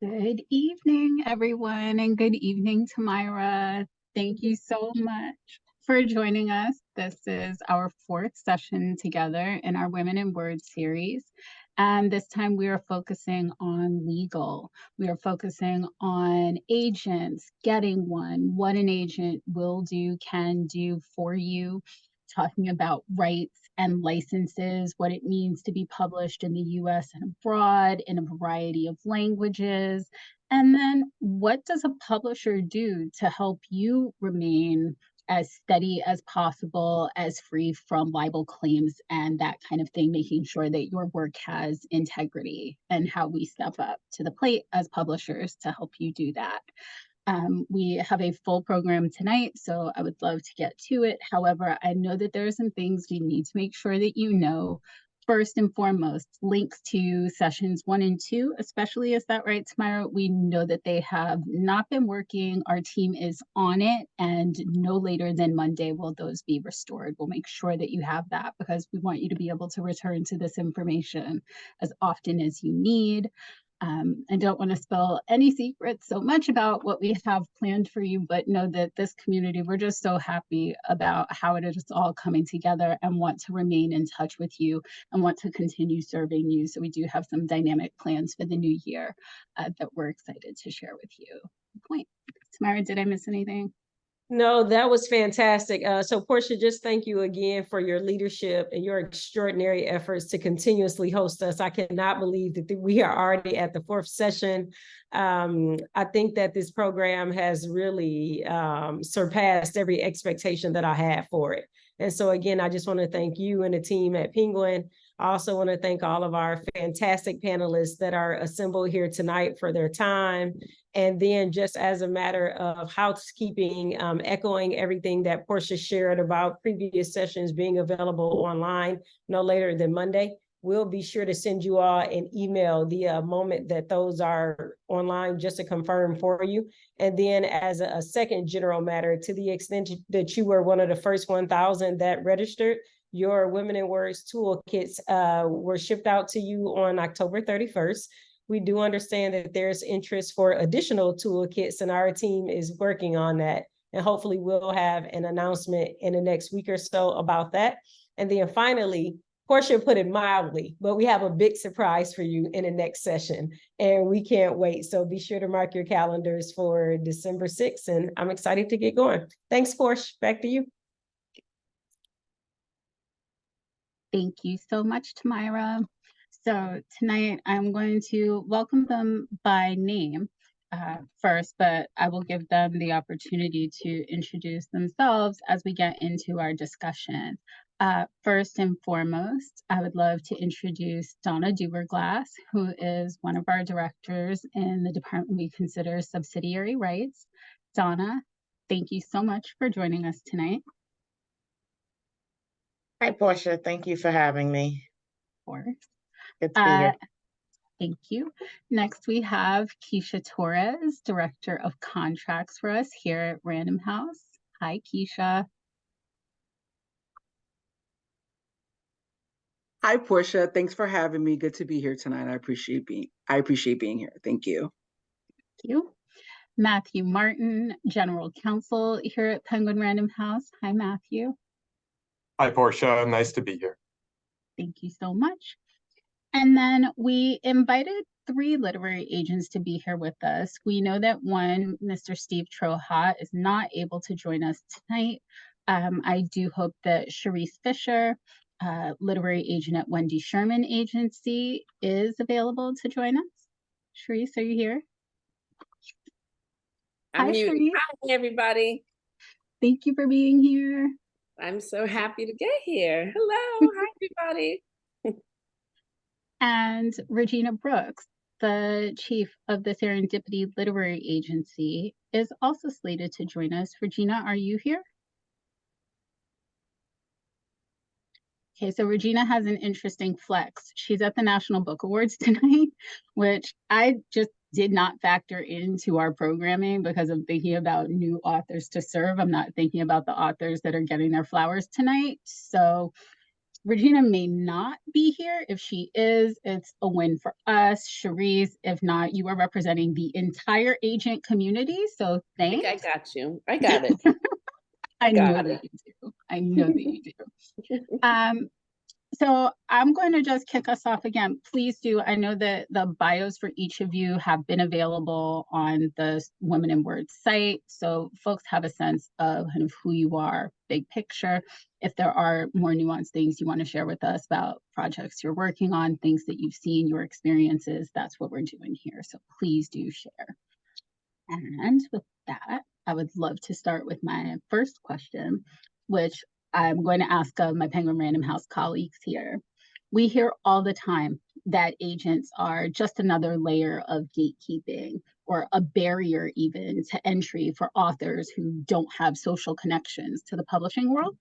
Good evening, everyone, and good evening, Tamira. Thank you so much for joining us. This is our fourth session together in our Women in Words series. And this time we are focusing on legal. We are focusing on agents, getting one, what an agent will do, can do for you, talking about rights and licenses, what it means to be published in the US and abroad in a variety of languages. And then what does a publisher do to help you remain as steady as possible, as free from libel claims and that kind of thing, making sure that your work has integrity, and how we step up to the plate as publishers to help you do that. We have a full program tonight, so I would love to get to it. However, I know that there are some things we need to make sure that you know. First and foremost, links to sessions 1 and 2, especially as that right, Tamira, we know that they have not been working. Our team is on it, and no later than Monday will those be restored. We'll make sure that you have that because we want you to be able to return to this information as often as you need. I don't want to spill any secrets so much about what we have planned for you, but know that this community, we're just so happy about how it is all coming together and want to remain in touch with you and want to continue serving you. So we do have some dynamic plans for the new year that we're excited to share with you. Point. Tamara, did I miss anything? No, that was fantastic. So Portia, just thank you again for your leadership and your extraordinary efforts to continuously host us. I cannot believe that we are already at the fourth session. I think that this program has really surpassed every expectation that I had for it. And so again, I just want to thank you and the team at Penguin. I also want to thank all of our fantastic panelists that are assembled here tonight for their time. And then just as a matter of housekeeping, echoing everything that Portia shared about previous sessions being available online no later than Monday, we'll be sure to send you all an email the moment that those are online just to confirm for you. And then as a second general matter, to the extent that you were one of the first 1,000 that registered, your Women in Words toolkits were shipped out to you on October 31st. We do understand that there's interest for additional toolkits, and our team is working on that. And hopefully we'll have an announcement in the next week or so about that. And then finally, Portia put it mildly, but we have a big surprise for you in the next session, and we can't wait. So be sure to mark your calendars for December 6th, and I'm excited to get going. Thanks, Portia. Back to you. Thank you so much, Tamira. So tonight I'm going to welcome them by name first, but I will give them the opportunity to introduce themselves as we get into our discussion. First and foremost, I would love to introduce Donna Duberglass, who is one of our directors in the department we consider subsidiary rights. Donna, thank you so much for joining us tonight. Hi, Portia. Thank you for having me. Of course. Good to be here. Thank you. Next, we have Keisha Torres, Director of Contracts for us here at Random House. Hi, Keisha. Hi, Portia. Thanks for having me. Good to be here tonight. I appreciate being here. Thank you. Thank you. Matthew Martin, General Counsel here at Penguin Random House. Hi, Matthew. Hi, Portia. Nice to be here. Thank you so much. And then we invited 3 literary agents to be here with us. We know that one, Mr. Steve Trohat, is not able to join us tonight. I do hope that Sharice Fisher, literary agent at Wendy Sherman Agency, is available to join us. Sharice, are you here? Hi, Sharice. Hi, everybody. Thank you for being here. I'm so happy to get here. Hello. Hi, everybody. And Regina Brooks, the chief of the Serendipity Literary Agency, is also slated to join us. Regina, are you here? Okay, so Regina has an interesting flex. She's at the National Book Awards tonight, which I just did not factor into our programming because I'm thinking about new authors to serve. I'm not thinking about the authors that are getting their flowers tonight. So Regina may not be here. If she is, it's a win for us. Cherise, if not, you are representing the entire agent community. So I think thanks. I got you. I got it. I know got that you do. I know that you do. So I'm going to just kick us off again. Please do. I know that the bios for each of you have been available on the Women in Words site. So folks have a sense of kind of who you are, big picture. If there are more nuanced things you want to share with us about projects you're working on, things that you've seen, your experiences, that's what we're doing here. So please do share. And with that, I would love to start with my first question, which I'm going to ask my Penguin Random House colleagues here. We hear all the time that agents are just another layer of gatekeeping or a barrier even to entry for authors who don't have social connections to the publishing world.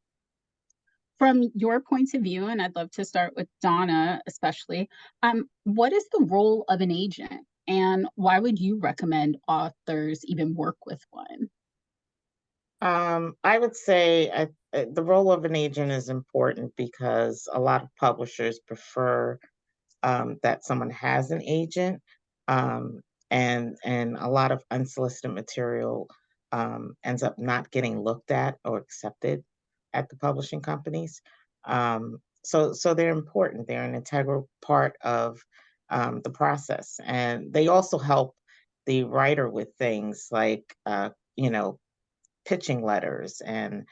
From your point of view, and I'd love to start with Donna especially, what is the role of an agent and why would you recommend authors even work with one? I would say the role of an agent is important because a lot of publishers prefer that someone has an agent, um, and a lot of unsolicited material ends up not getting looked at or accepted at the publishing companies. So they're important. They're an integral part of the process, and they also help the writer with things like you know, pitching letters and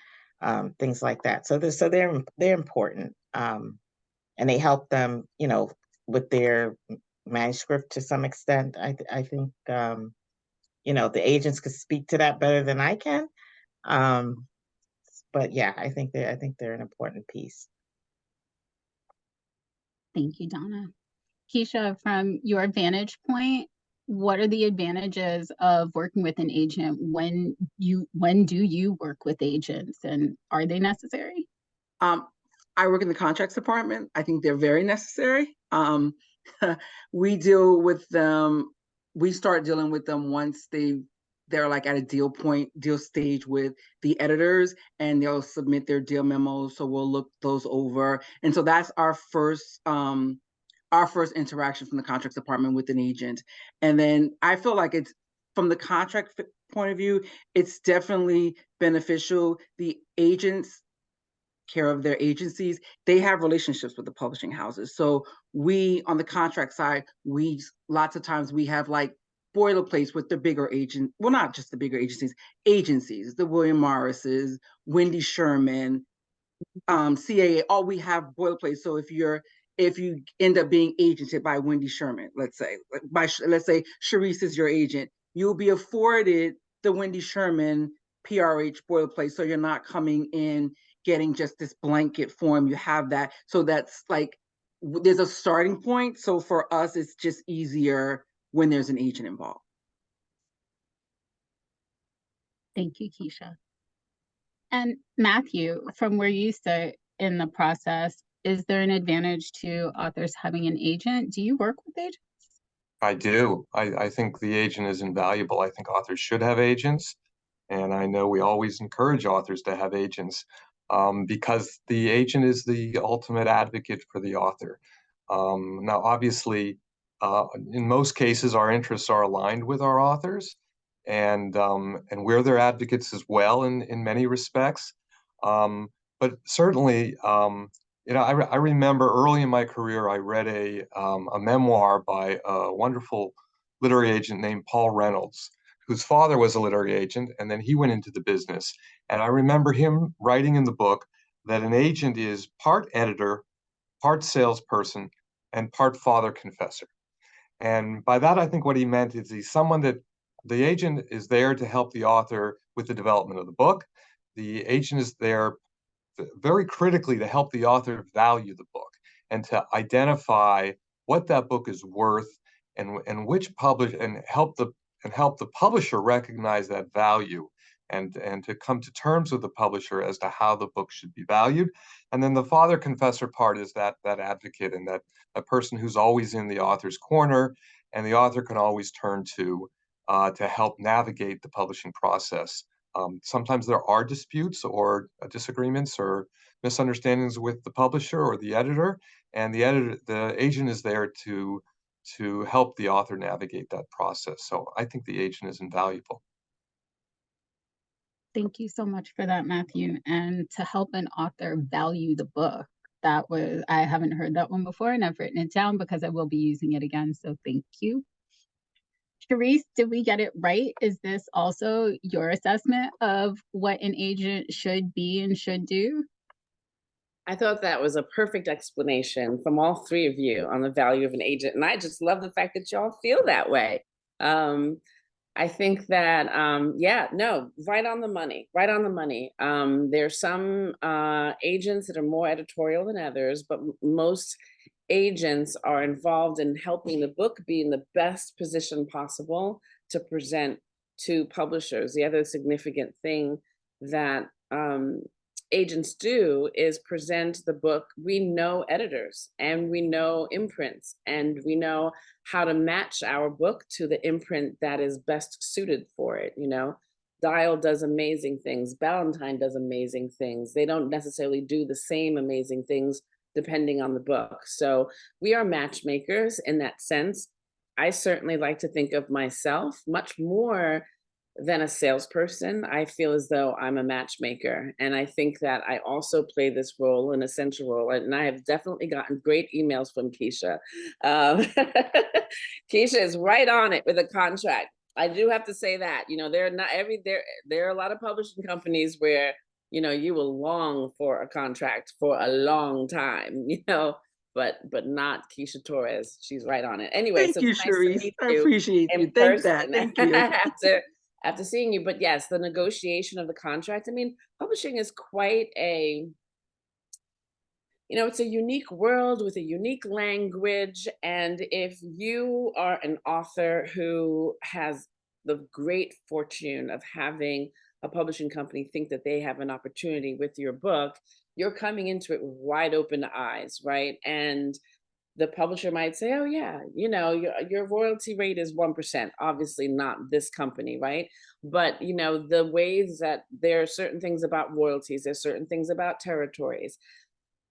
things like that. So they're important, and they help them, you know, with their manuscript to some extent. I think you know, the agents could speak to that better than I can. Um, but yeah, I think they're an important piece. Thank you, Donna. Keisha, from your vantage point, what are the advantages of working with an agent? When do you work with agents and are they necessary? I work in the contracts department. I think they're very necessary. We deal with them. We start dealing with them once they're like at a deal stage with the editors, and they'll submit their deal memos. So we'll look those over, and so that's our first interaction from the contracts department with an agent. And then I feel like it's from the contract point of view, it's definitely beneficial. The agents care of their agencies, they have relationships with the publishing houses. So we, on the contract side, we lots of times we have like boilerplates with the bigger agent, well, not just the bigger agencies, the William Morrises, Wendy Sherman, CAA, all we have boilerplates. So if you end up being agented by Wendy Sherman, let's say Cherise is your agent, you'll be afforded the Wendy Sherman PRH boilerplate. So you're not coming in getting just this blanket form. You have that. So that's like, there's a starting point. So for us, it's just easier when there's an agent involved. Thank you, Keisha. And Matthew, from where you sit in the process, is there an advantage to authors having an agent? Do you work with agents? I do. I think the agent is invaluable. I think authors should have agents. And I know we always encourage authors to have agents because the agent is the ultimate advocate for the author. Now, obviously, in most cases, our interests are aligned with our authors, and we're their advocates as well in many respects. But certainly, I remember early in my career, I read a memoir by a wonderful literary agent named Paul Reynolds, whose father was a literary agent, and then he went into the business. And I remember him writing in the book that an agent is part editor, part salesperson, and part father confessor. And by that, I think what he meant is he's someone that the agent is there to help the author with the development of the book. The agent is there very critically to help the author value the book and to identify what that book is worth and which publish and help the publisher recognize that value and to come to terms with the publisher as to how the book should be valued. And then the father confessor part is that advocate and that a person who's always in the author's corner and the author can always turn to help navigate the publishing process Sometimes there are disputes or disagreements or misunderstandings with the publisher or the editor, and the agent is there to help the author navigate that process. So I think the agent is invaluable. Thank you so much for that, Matthew. And to help an author value the book, I haven't heard that one before, and I've written it down because I will be using it again. So thank you. Charisse, did we get it right? Is this also your assessment of what an agent should be and should do? I thought that was a perfect explanation from all three of you on the value of an agent. And I just love the fact that y'all feel that way. I think that, yeah, no, right on the money, right on the money. There's some agents that are more editorial than others, but most agents are involved in helping the book be in the best position possible to present to publishers. The other significant thing that agents do is present the book. We know editors and we know imprints and we know how to match our book to the imprint that is best suited for it. You know, Dial does amazing things. Ballantine does amazing things. They don't necessarily do the same amazing things depending on the book. So we are matchmakers in that sense. I certainly like to think of myself much more than a salesperson. I feel as though I'm a matchmaker. And I think that I also play this role, an essential role. And I have definitely gotten great emails from Keisha. Keisha is right on it with a contract. I do have to say that, you know, there are a lot of publishing companies where, you know, you will long for a contract for a long time, you know, but not Keisha Torres. She's right on it. Anyway, Thank so you, it's nice to Charisse. meet I you appreciate in you. Thank person. that. Thank you. After seeing you. But yes, the negotiation of the contract. I mean, publishing is quite a, you know, it's a unique world with a unique language. And if you are an author who has the great fortune of having a publishing company think that they have an opportunity with your book, you're coming into it with wide open eyes, right? And the publisher might say, oh yeah, you know, your royalty rate is 1%, obviously not this company, right? But you know, the ways that there are certain things about royalties, there's certain things about territories.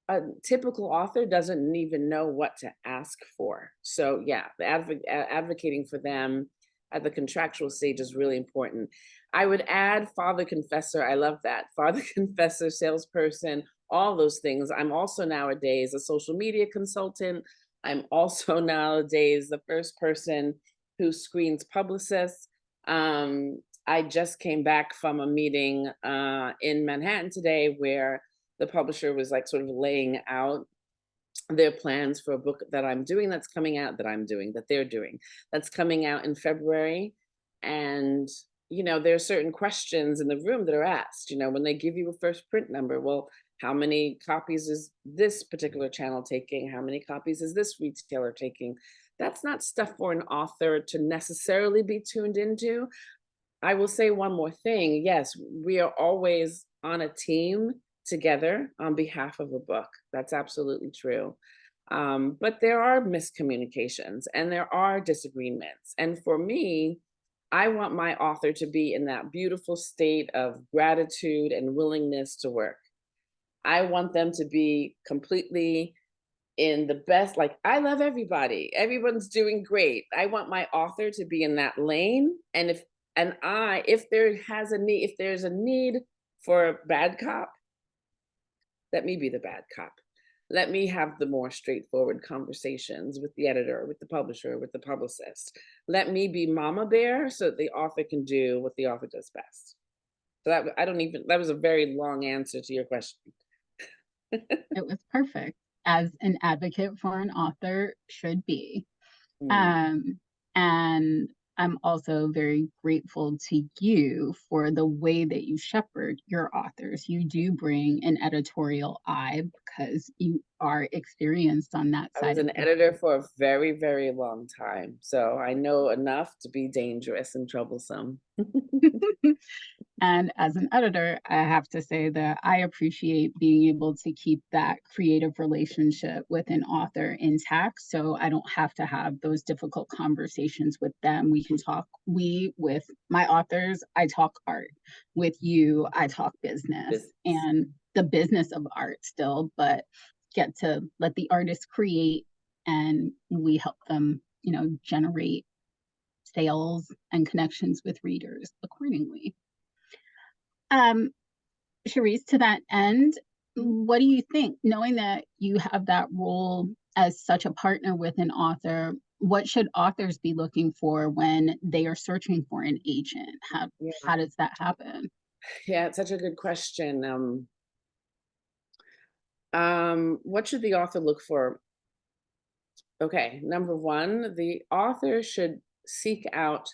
A typical author doesn't even know what to ask for. So yeah, advocating for them at the contractual stage is really important. I would add father confessor. I love that. Father confessor, salesperson, all those things. I'm also nowadays a social media consultant. I'm also nowadays the first person who screens publicists. I just came back from a meeting in Manhattan today where the publisher was like sort of laying out their plans for a book that I'm doing, that's coming out, that they're doing, that's coming out in February. And, you know, there are certain questions in the room that are asked, you know, when they give you a first print number, well, how many copies is this particular channel taking? How many copies is this retailer taking? That's not stuff for an author to necessarily be tuned into. I will say one more thing. Yes, we are always on a team together on behalf of a book. That's absolutely true. But there are miscommunications and there are disagreements. And for me, I want my author to be in that beautiful state of gratitude and willingness to work. I want them to be completely in the best, like, I love everybody. Everyone's doing great. I want my author to be in that lane. And if there's a need for a bad cop, let me be the bad cop. Let me have the more straightforward conversations with the editor, with the publisher, with the publicist. Let me be mama bear so that the author can do what the author does best. So that was a very long answer to your question. It was perfect, as an advocate for an author should be. Mm. And I'm also very grateful to you for the way that you shepherd your authors. You do bring an editorial eye because you are experienced on that side. I was an editor for a very, very long time. So I know enough to be dangerous and troublesome. And as an editor, I have to say that I appreciate being able to keep that creative relationship with an author intact. So I don't have to have those difficult conversations with them. We can talk, with my authors, I talk art. With you, I talk business and the business of art still, but get to let the artist create and we help them, generate sales and connections with readers accordingly. Charisse, to that end, what do you think, knowing that you have that role as such a partner with an author, what should authors be looking for when they are searching for an agent? How does that happen? Yeah, it's such a good question. What should the author look for? Okay, number one, the author should seek out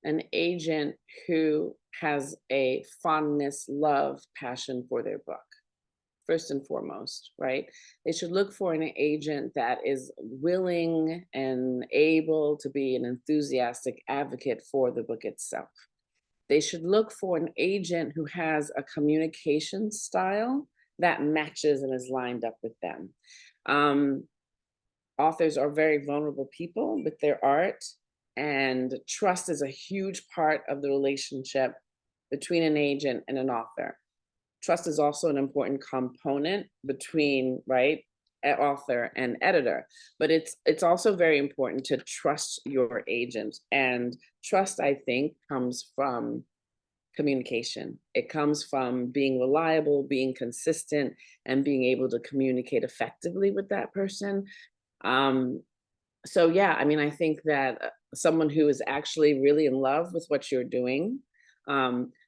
an agent who has a fondness, love, passion for their book, first and foremost, right? They should look for an agent that is willing and able to be an enthusiastic advocate for the book itself. They should look for an agent who has a communication style that matches and is lined up with them. Authors are very vulnerable people with their art, and trust is a huge part of the relationship between an agent and an author. Trust is also an important component between, right, an author and editor, but it's also very important to trust your agent. And trust, I think, comes from communication. It comes from being reliable, being consistent, and being able to communicate effectively with that person. So yeah, I mean, I think that someone who is actually really in love with what you're doing,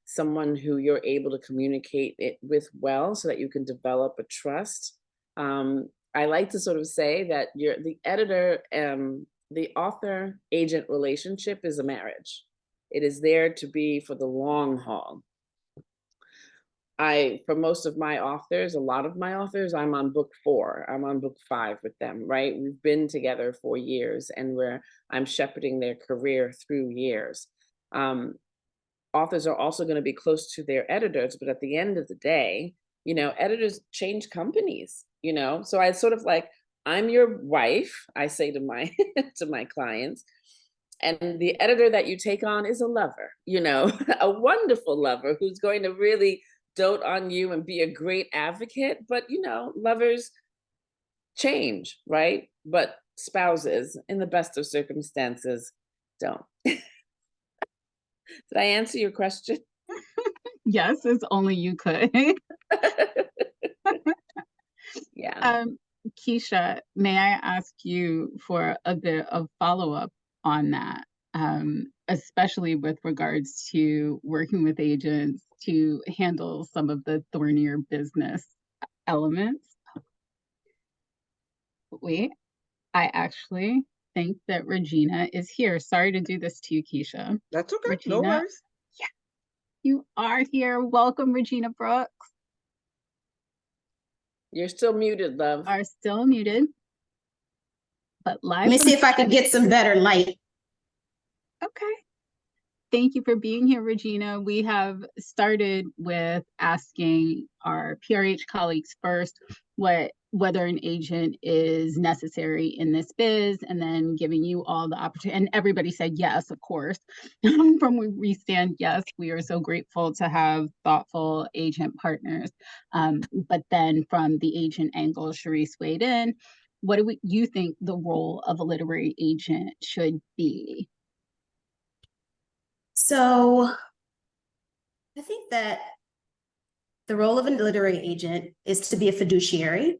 someone who you're able to communicate it with well so that you can develop a trust. I like to sort of say that the editor, the author agent relationship is a marriage. It is there to be for the long haul. For most of my authors, a lot of my authors, I'm on book 4, I'm on book 5 with them, right? We've been together for years and I'm shepherding their career through years. Authors are also going to be close to their editors, but at the end of the day, editors change companies, so I sort of like, I'm your wife, I say to my to my clients, and the editor that you take on is a lover, a wonderful lover who's going to really dote on you and be a great advocate. But lovers change, right? But spouses, in the best of circumstances, don't. Did I answer your question? Yes, as only you could. Yeah. Keisha, may I ask you for a bit of follow-up on that, especially with regards to working with agents to handle some of the thornier business elements? Wait, I actually think that Regina is here. Sorry to do this to you, Keisha. That's okay. Regina, No worries. yeah, you are here. Welcome, Regina Brooks. You're still muted, love. Are still muted, but live. Let me see if I can get some better light. Okay. Thank you for being here, Regina. We have started with asking our PRH colleagues first whether an agent is necessary in this biz, and then giving you all the opportunity. And everybody said yes, of course. From where we stand, yes, we are so grateful to have thoughtful agent partners. But then from the agent angle, Charisse weighed in. What do you think the role of a literary agent should be? So I think that the role of a literary agent is to be a fiduciary.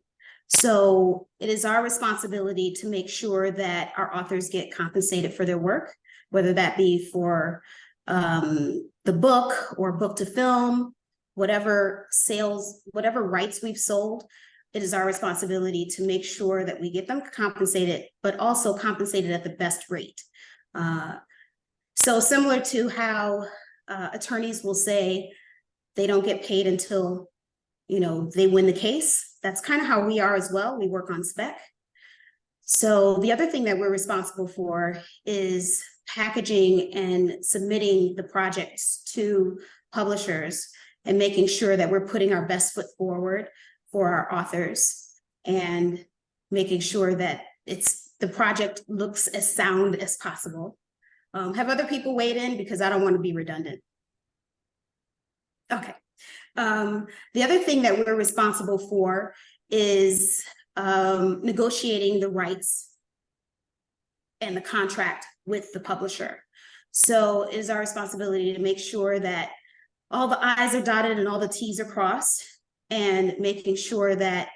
So it is our responsibility to make sure that our authors get compensated for their work, whether that be for the book or book to film, whatever sales, whatever rights we've sold. It is our responsibility to make sure that we get them compensated, but also compensated at the best rate. So similar to how attorneys will say they don't get paid until, they win the case. That's kind of how we are as well. We work on spec. So the other thing that we're responsible for is packaging and submitting the projects to publishers and making sure that we're putting our best foot forward for our authors and making sure that the project looks as sound as possible. Have other people weighed in, because I don't want to be redundant? Okay. The other thing that we're responsible for is negotiating the rights and the contract with the publisher. So it is our responsibility to make sure that all the I's are dotted and all the T's are crossed, and making sure that,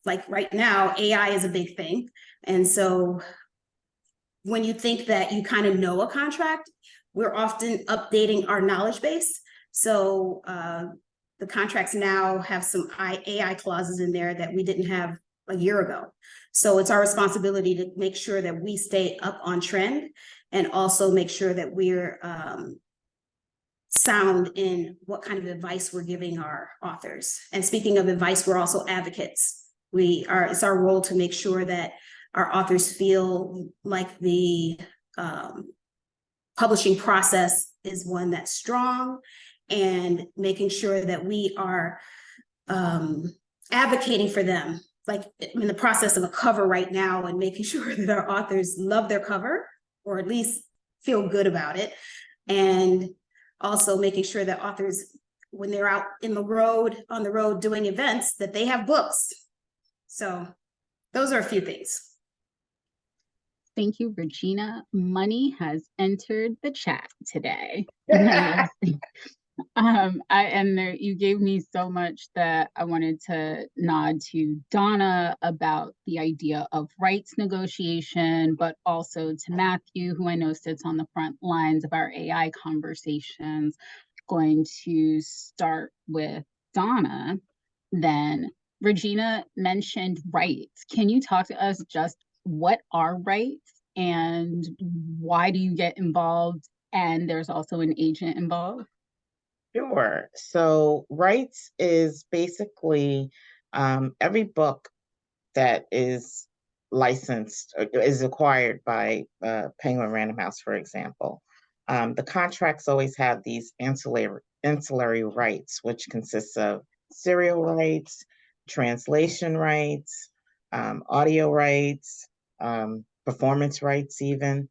like right now, AI is a big thing. And so when you think that you kind of know a contract, we're often updating our knowledge base. So the contracts now have some AI clauses in there that we didn't have a year ago. So it's our responsibility to make sure that we stay up on trend, and also make sure that we're sound in what kind of advice we're giving our authors. And speaking of advice, we're also advocates. It's our role to make sure that our authors feel like the publishing process is one that's strong, and making sure that we are advocating for them, like in the process of a cover right now, and making sure that our authors love their cover, or at least feel good about it. And also making sure that authors, when they're out on the road doing events, that they have books. So those are a few things. Thank you, Regina. Money has entered the chat today. You gave me so much that I wanted to nod to Donna about the idea of rights negotiation, but also to Matthew, who I know sits on the front lines of our AI conversations. Going to start with Donna. Then Regina mentioned rights. Can you talk to us just what are rights and why do you get involved? And there's also an agent involved. Sure. So rights is basically every book that is licensed or is acquired by Penguin Random House, for example. The contracts always have these ancillary rights, which consists of serial rights, translation rights, audio rights, performance rights even.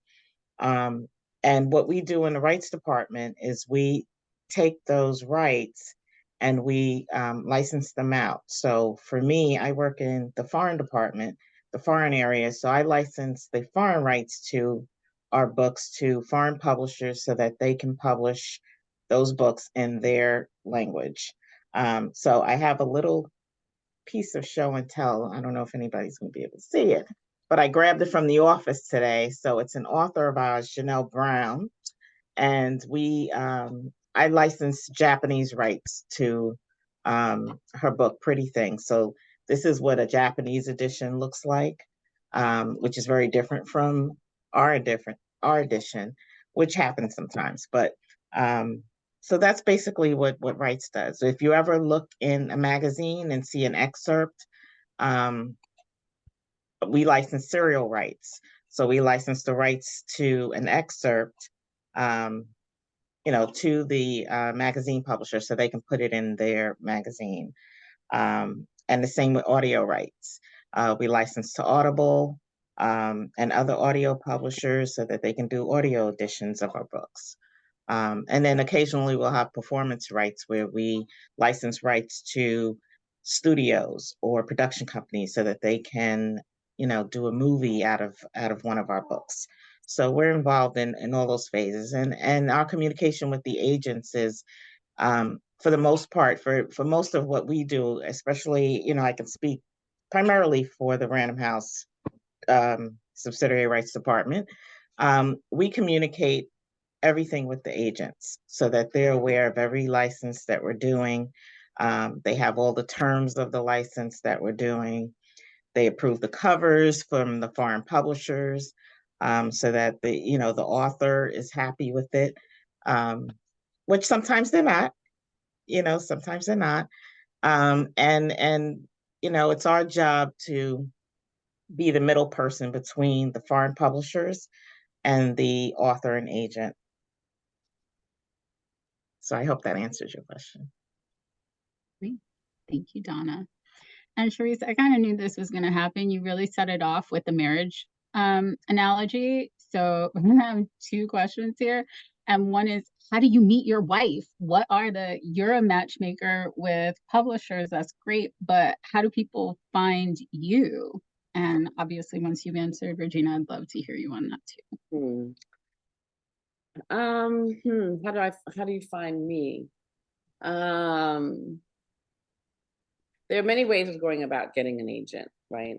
And what we do in the rights department is we take those rights and we license them out. So for me, I work in the foreign department, the foreign area. So I license the foreign rights to our books to foreign publishers so that they can publish those books in their language. So I have a little piece of show and tell. I don't know if anybody's going to be able to see it, but I grabbed it from the office today. So it's an author of ours, Janelle Brown, and I licensed Japanese rights to her book, Pretty Things. So this is what a Japanese edition looks like, which is very different from our edition, which happens sometimes. But so that's basically what rights does. So if you ever look in a magazine and see an excerpt, we license serial rights. So we license the rights to an excerpt, to the magazine publisher so they can put it in their magazine. And the same with audio rights. We license to Audible and other audio publishers so that they can do audio editions of our books. And then occasionally we'll have performance rights where we license rights to studios or production companies so that they can, do a movie out of one of our books. So we're involved in all those phases, and our communication with the agents is, for the most part, for most of what we do, especially, I can speak primarily for the Random House subsidiary rights department. We communicate everything with the agents so that they're aware of every license that we're doing. They have all the terms of the license that we're doing. They approve the covers from the foreign publishers so that the author is happy with it, which sometimes they're not. Sometimes they're not. And it's our job to be the middle person between the foreign publishers and the author and agent. So I hope that answers your question. Great. Thank you, Donna. And Sharice, I kind of knew this was going to happen. You really set it off with the marriage analogy. So I have two questions here. And one is, how do you meet your wife? What are you're a matchmaker with publishers, that's great, but how do people find you? And obviously, once you've answered, Regina, I'd love to hear you on that too. How do you find me? There are many ways of going about getting an agent, right?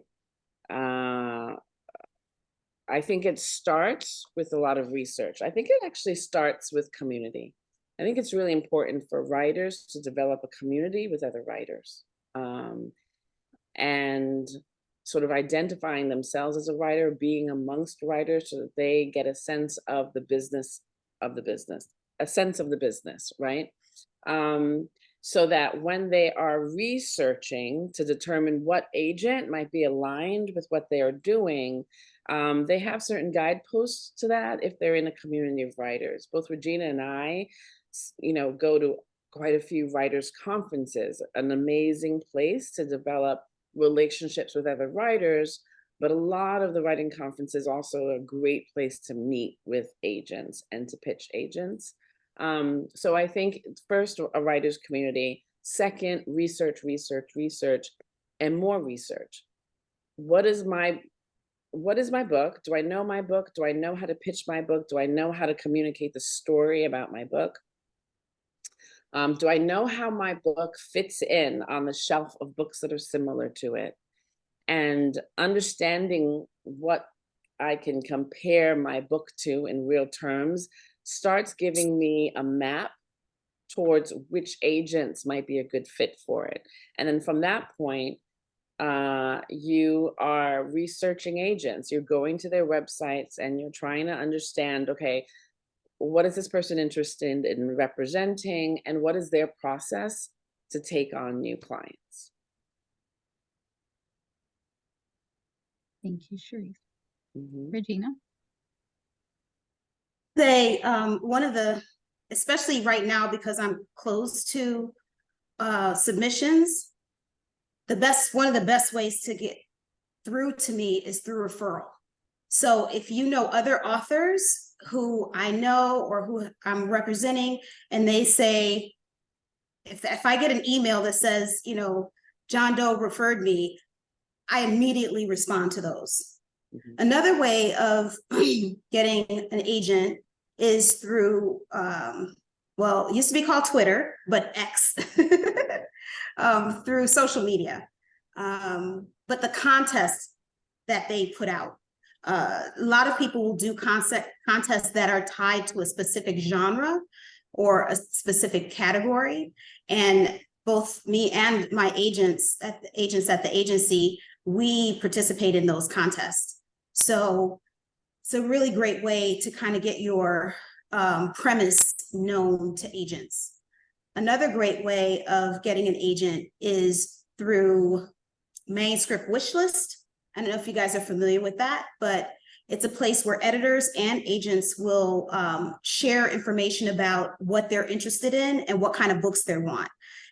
I think it starts with a lot of research. I think it actually starts with community. I think it's really important for writers to develop a community with other writers, and sort of identifying themselves as a writer, being amongst writers so that they get a sense of the business, a sense of the business, right? So that when they are researching to determine what agent might be aligned with what they are doing, they have certain guideposts to that if they're in a community of writers. Both Regina and I, go to quite a few writers' conferences, an amazing place to develop relationships with other writers, but a lot of the writing conferences also a great place to meet with agents and to pitch agents. So I think first, a writer's community. Second, research, and more research. What is my book? Do I know my book? Do I know how to pitch my book? Do I know how to communicate the story about my book? Do I know how my book fits in on the shelf of books that are similar to it? And understanding what I can compare my book to in real terms starts giving me a map towards which agents might be a good fit for it. And then from that point, you are researching agents. You're going to their websites and you're trying to understand, okay, what is this person interested in representing, and what is their process to take on new clients? Thank you, Sharice. Regina? One of the, especially right now, because I'm close to submissions, one of the best ways to get through to me is through referral. So if you know other authors who I know or who I'm representing, and they say, if I get an email that says, John Doe referred me, I immediately respond to those. Another way of getting an agent is through, it used to be called Twitter, but X, through social media. But the contests that they put out, a lot of people will do contests that are tied to a specific genre or a specific category. And both me and my agents at the agency, we participate in those contests. So it's a really great way to kind of get your premise known to agents. Another great way of getting an agent is through manuscript wish list. I don't know if you guys are familiar with that, but it's a place where editors and agents will share information about what they're interested in and what kind of books they want.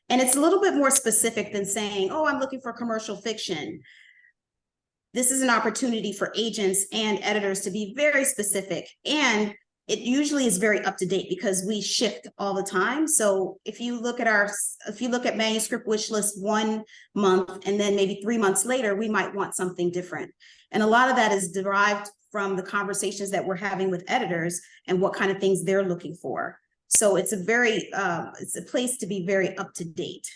And it's a little bit more specific than saying, oh, I'm looking for commercial fiction. This is an opportunity for agents and editors to be very specific. And it usually is very up to date because we shift all the time. So if you look at manuscript wish list 1 month, and then maybe 3 months later, we might want something different. And a lot of that is derived from the conversations that we're having with editors and what kind of things they're looking for. So it's it's a place to be very up to date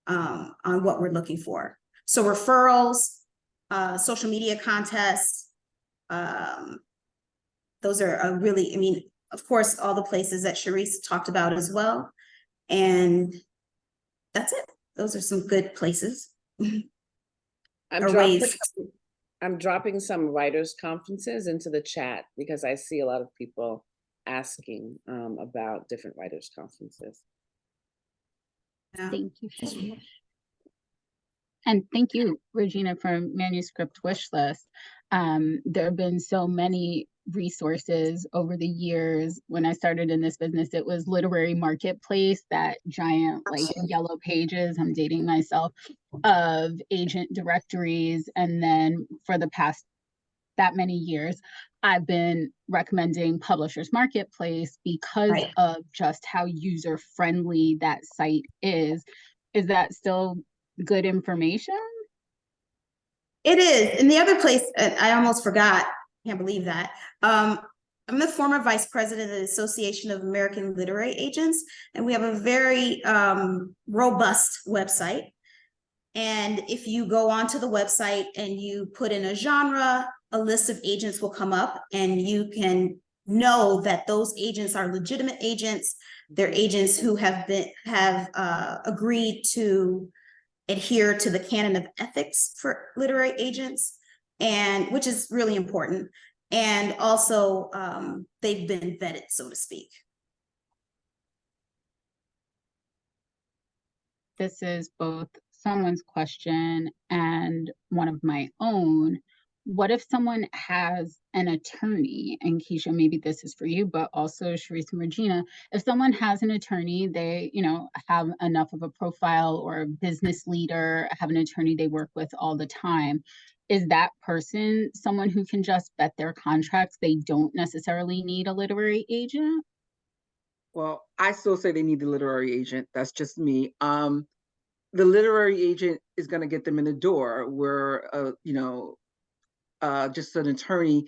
on what we're looking for. So referrals, social media contests, those are really, of course, all the places that Sharice talked about as well. And that's it. Those are some good places. I'm dropping some writers' conferences into the chat because I see a lot of people asking about different writers' conferences. Thank you, Sharice. And thank you, Regina, for manuscript wish list. There have been so many resources over the years. When I started in this business, it was Literary Marketplace, that giant like yellow pages, I'm dating myself, of agent directories. And then for the past that many years, I've been recommending Publishers Marketplace because Right. of just how user friendly that site is. Is that still good information? It is. And the other place, I almost forgot, can't believe that. I'm the former vice president of the Association of American Literary Agents, and we have a very robust website. And if you go onto the website and you put in a genre, a list of agents will come up, and you can know that those agents are legitimate agents. They're agents who have agreed to adhere to the canon of ethics for literary agents, and which is really important. And also, they've been vetted, so to speak. This is both someone's question and one of my own. What if someone has an attorney, and Keisha, maybe this is for you, but also Sharice and Regina, if someone has an attorney, they, have enough of a profile, or a business leader, have an attorney they work with all the time, is that person someone who can just vet their contracts? They don't necessarily need a literary agent? Well, I still say they need the literary agent. That's just me. The literary agent is going to get them in the door, where just an attorney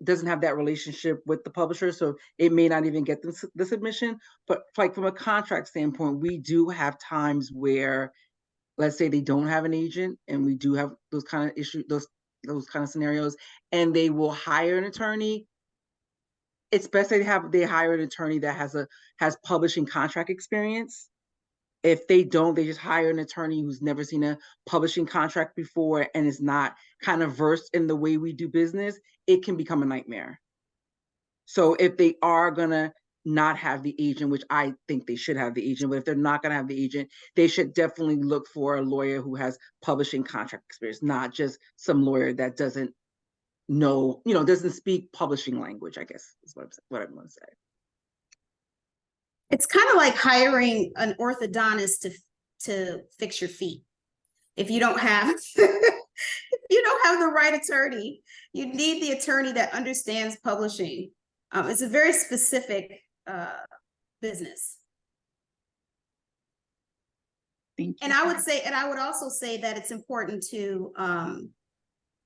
doesn't have that relationship with the publisher, so it may not even get the submission. But like from a contract standpoint, we do have times where, let's say they don't have an agent, and we do have those kind of issues, those kind of scenarios, and they will hire an attorney. It's best they hire an attorney that has publishing contract experience. If they don't, they just hire an attorney who's never seen a publishing contract before and is not kind of versed in the way we do business. It can become a nightmare. So if they are gonna not have the agent, which I think they should have the agent, but if they're not gonna have the agent, they should definitely look for a lawyer who has publishing contract experience, not just some lawyer that doesn't know, doesn't speak publishing language, I guess is what I'm gonna say. It's kind of like hiring an orthodontist to fix your feet. If you don't have the right attorney, you need the attorney that understands publishing. It's a very specific business. Thank you. And I would also say that it's important to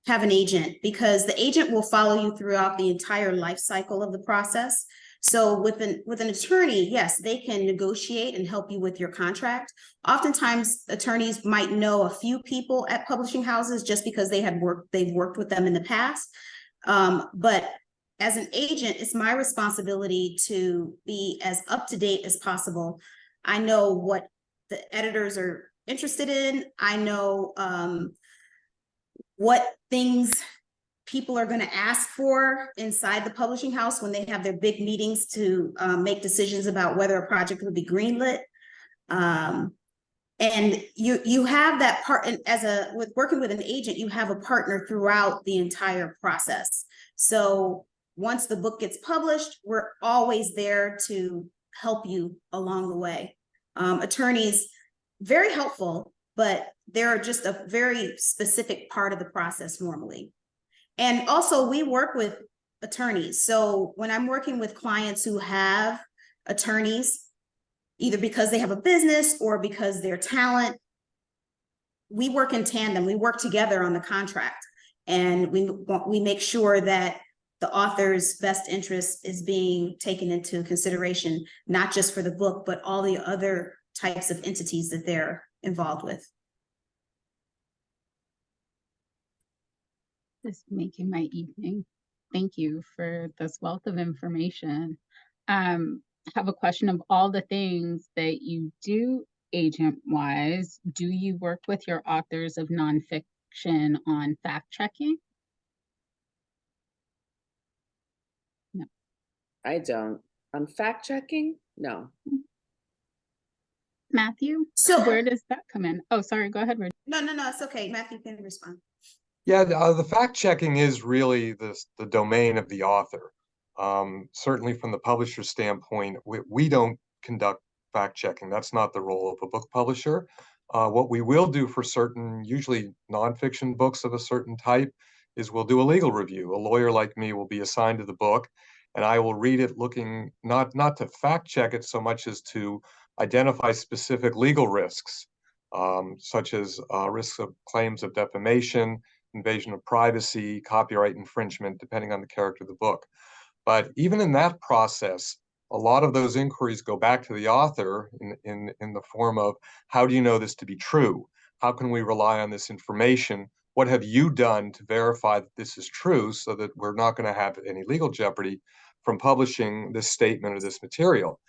have an agent, because the agent will follow you throughout the entire life cycle of the process. So with an attorney, yes, they can negotiate and help you with your contract. Oftentimes, attorneys might know a few people at publishing houses just because they've worked with them in the past. But as an agent, it's my responsibility to be as up to date as possible. I know what the editors are interested in. I know what things people are going to ask for inside the publishing house when they have their big meetings to make decisions about whether a project will be greenlit. And you have that part, and with working with an agent, you have a partner throughout the entire process. So once the book gets published, we're always there to help you along the way. Attorneys, very helpful, but they're just a very specific part of the process normally. And also, we work with attorneys. So when I'm working with clients who have attorneys, either because they have a business or because they're talent, we work in tandem. We work together on the contract, and we make sure that the author's best interest is being taken into consideration, not just for the book, but all the other types of entities that they're involved with. This is making my evening. Thank you for this wealth of information. I have a question. Of all the things that you do agent-wise, do you work with your authors of nonfiction on fact-checking? No. I don't. On fact-checking? No. Matthew, So where does that come in? Oh, sorry, go ahead, Regina. No, it's okay. Matthew can respond. Yeah, the fact checking is really the domain of the author. Certainly from the publisher's standpoint, we don't conduct fact checking. That's not the role of a book publisher. What we will do for certain, usually nonfiction books of a certain type, is we'll do a legal review. A lawyer like me will be assigned to the book, and I will read it looking not to fact check it so much as to identify specific legal risks, such as risks of claims of defamation, invasion of privacy, copyright infringement, depending on the character of the book. But even in that process, a lot of those inquiries go back to the author in the form of, how do you know this to be true? How can we rely on this information? What have you done to verify that this is true so that we're not going to have any legal jeopardy from publishing this statement or this material?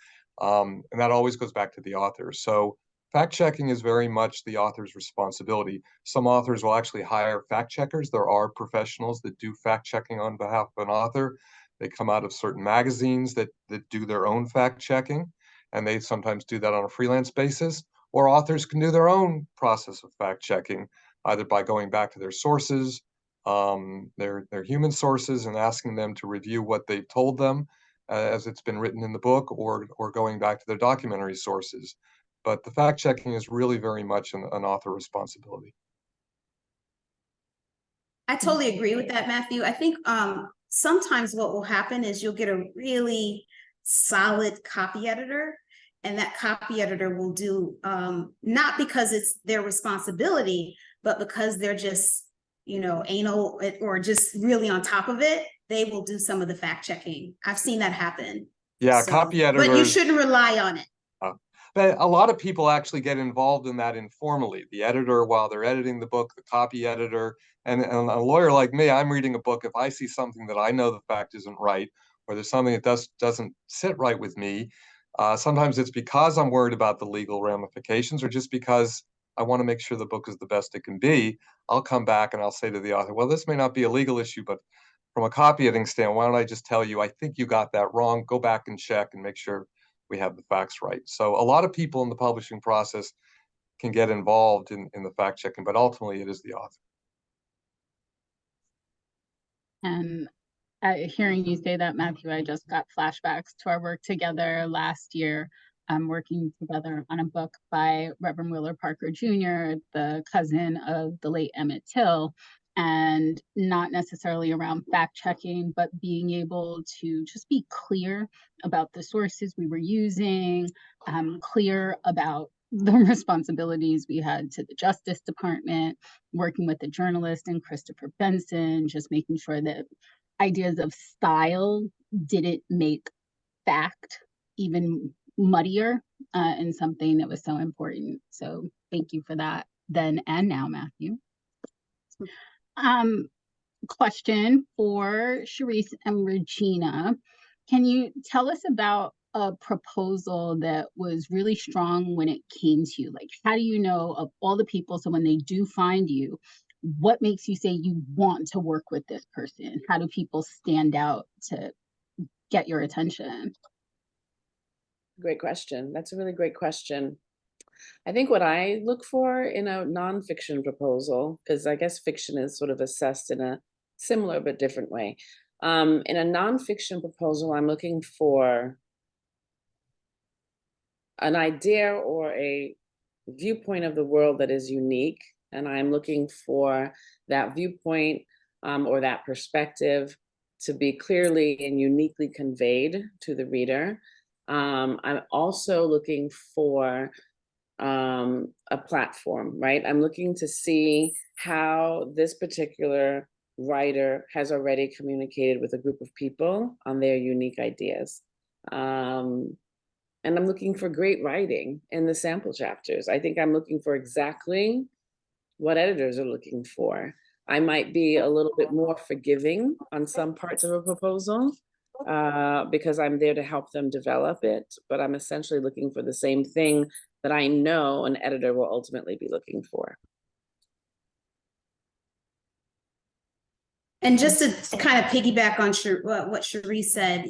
And that always goes back to the author. So fact checking is very much the author's responsibility. Some authors will actually hire fact checkers. There are professionals that do fact checking on behalf of an author. They come out of certain magazines that do their own fact checking, and they sometimes do that on a freelance basis. Or authors can do their own process of fact checking, either by going back to their sources, their human sources, and asking them to review what they've told them as it's been written in the book, or going back to their documentary sources. But the fact checking is really very much an author responsibility. I totally agree with that, Matthew. I think sometimes what will happen is you'll get a really solid copy editor, and that copy editor will do, not because it's their responsibility, but because they're just, anal or just really on top of it, they will do some of the fact checking. I've seen that happen. Yeah, So, copy editors. but you shouldn't rely on it. But a lot of people actually get involved in that informally. The editor, while they're editing the book, the copy editor, and a lawyer like me, I'm reading a book. If I see something that I know the fact isn't right, or there's something that doesn't sit right with me, sometimes it's because I'm worried about the legal ramifications, or just because I want to make sure the book is the best it can be. I'll come back and I'll say to the author, well, this may not be a legal issue, but from a copy editing standpoint, why don't I just tell you, I think you got that wrong. Go back and check and make sure we have the facts right. So a lot of people in the publishing process can get involved in the fact checking, but ultimately it is the author. And hearing you say that, Matthew, I just got flashbacks to our work together last year, working together on a book by Reverend Wheeler Parker Jr., the cousin of the late Emmett Till, and not necessarily around fact checking, but being able to just be clear about the sources we were using, clear about the responsibilities we had to the Justice Department, working with the journalist and Christopher Benson, just making sure that ideas of style didn't make fact even muddier, and something that was so important. So thank you for that then and now, Matthew. Question for Sharice and Regina. Can you tell us about a proposal that was really strong when it came to you? Like, how do you know of all the people, so when they do find you, what makes you say you want to work with this person? How do people stand out to get your attention? Great question. That's a really great question. I think what I look for in a nonfiction proposal, because I guess fiction is sort of assessed in a similar but different way. In a nonfiction proposal, I'm looking for an idea or a viewpoint of the world that is unique, and I'm looking for that viewpoint or that perspective to be clearly and uniquely conveyed to the reader. I'm also looking for a platform, right? I'm looking to see how this particular writer has already communicated with a group of people on their unique ideas. And I'm looking for great writing in the sample chapters. I think I'm looking for exactly what editors are looking for. I might be a little bit more forgiving on some parts of a proposal because I'm there to help them develop it, but I'm essentially looking for the same thing that I know an editor will ultimately be looking for. And just to kind of piggyback on what Cherie said,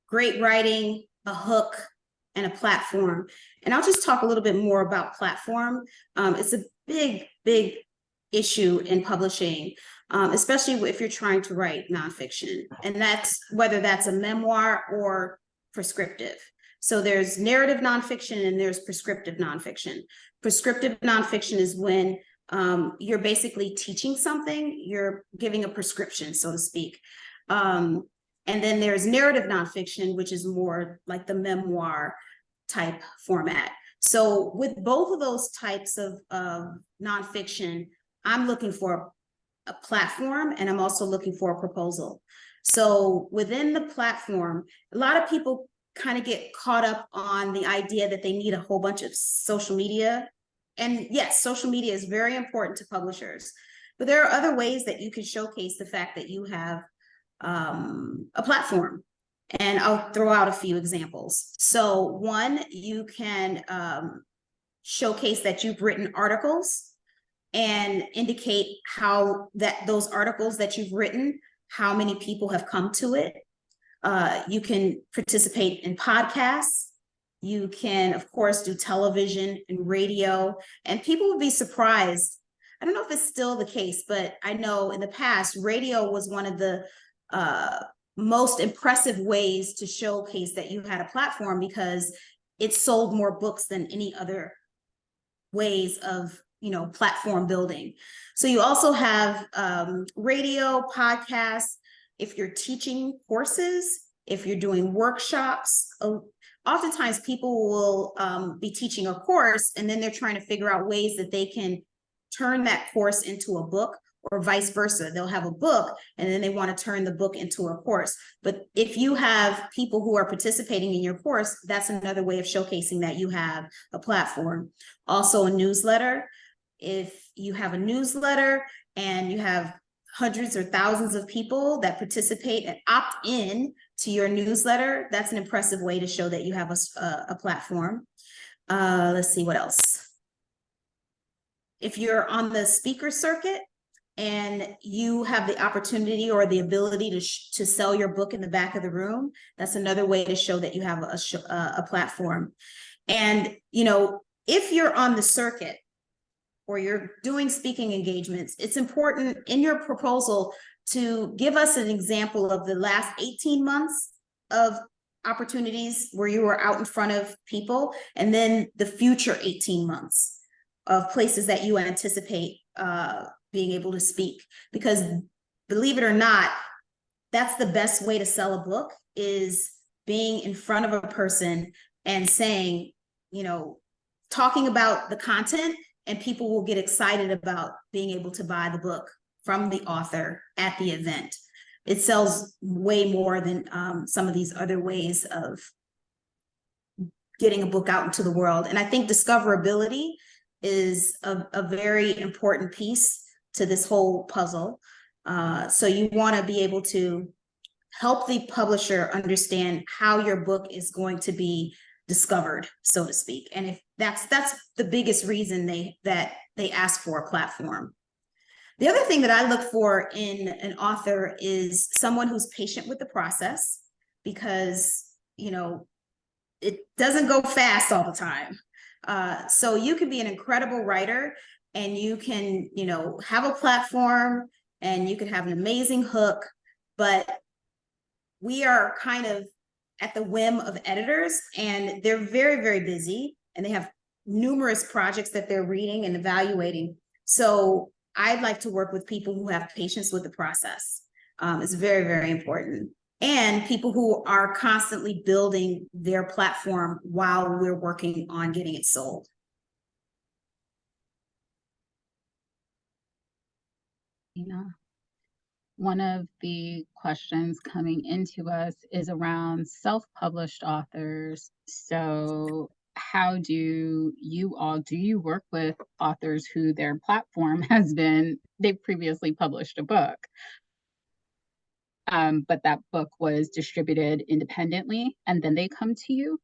great writing, a hook, and a platform. And I'll just talk a little bit more about platform. It's a big, big issue in publishing, especially if you're trying to write nonfiction. And that's whether that's a memoir or prescriptive. So there's narrative nonfiction and there's prescriptive nonfiction. Prescriptive nonfiction is when you're basically teaching something, you're giving a prescription, so to speak. And then there's narrative nonfiction, which is more like the memoir type format. So with both of those types of nonfiction, I'm looking for a platform, and I'm also looking for a proposal. So within the platform, a lot of people kind of get caught up on the idea that they need a whole bunch of social media. And yes, social media is very important to publishers, but there are other ways that you can showcase the fact that you have a platform. And I'll throw out a few examples. So one, you can showcase that you've written articles and indicate how those articles that you've written, how many people have come to it. You can participate in podcasts. You can, of course, do television and radio, and people would be surprised. I don't know if it's still the case, but I know in the past, radio was one of the most impressive ways to showcase that you had a platform, because it sold more books than any other ways of platform building. So you also have radio, podcasts. If you're teaching courses, if you're doing workshops, oftentimes people will be teaching a course, and then they're trying to figure out ways that they can turn that course into a book, or vice versa. They'll have a book and then they want to turn the book into a course. But if you have people who are participating in your course, that's another way of showcasing that you have a platform. Also, a newsletter. If you have a newsletter and you have hundreds or thousands of people that participate and opt in to your newsletter, that's an impressive way to show that you have a platform. Let's see what else. If you're on the speaker circuit and you have the opportunity or the ability to sell your book in the back of the room, that's another way to show that you have a platform. And, if you're on the circuit or you're doing speaking engagements, it's important in your proposal to give us an example of the last 18 months of opportunities where you were out in front of people, and then the future 18 months of places that you anticipate being able to speak. Because believe it or not, that's the best way to sell a book, is being in front of a person and saying, talking about the content, and people will get excited about being able to buy the book from the author at the event. It sells way more than some of these other ways of getting a book out into the world. And I think discoverability is a very important piece to this whole puzzle. So you want to be able to help the publisher understand how your book is going to be discovered, so to speak. And if that's the biggest reason they ask for a platform. The other thing that I look for in an author is someone who's patient with the process, because it doesn't go fast all the time. So you can be an incredible writer, and you can have a platform, and you can have an amazing hook, but we are kind of at the whim of editors, and they're very, very busy, and they have numerous projects that they're reading and evaluating. So I'd like to work with people who have patience with the process. It's very, very important. And people who are constantly building their platform while we're working on getting it sold. Yeah. One of the questions coming into us is around self-published authors. So how do you work with authors who their platform has been, they've previously published a book, but that book was distributed independently, and then they come to you?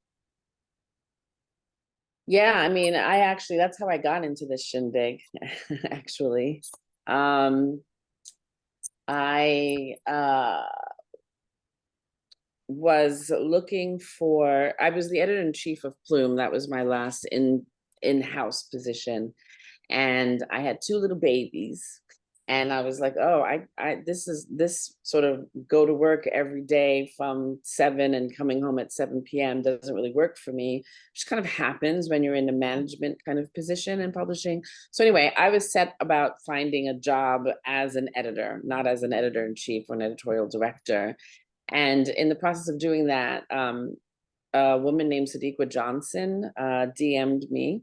Yeah, I mean, that's how I got into this shindig, actually. I was I was the editor-in-chief of Plume. That was my last in-house position. and I had 2 little babies. And I was like, oh, this sort of go to work every day from 7 and coming home at 7 p.m. doesn't really work for me. It just kind of happens when you're in a management kind of position in publishing. So anyway, I was set about finding a job as an editor, not as an editor-in-chief or an editorial director. And in the process of doing that, a woman named Sadiqa Johnson DM'd me,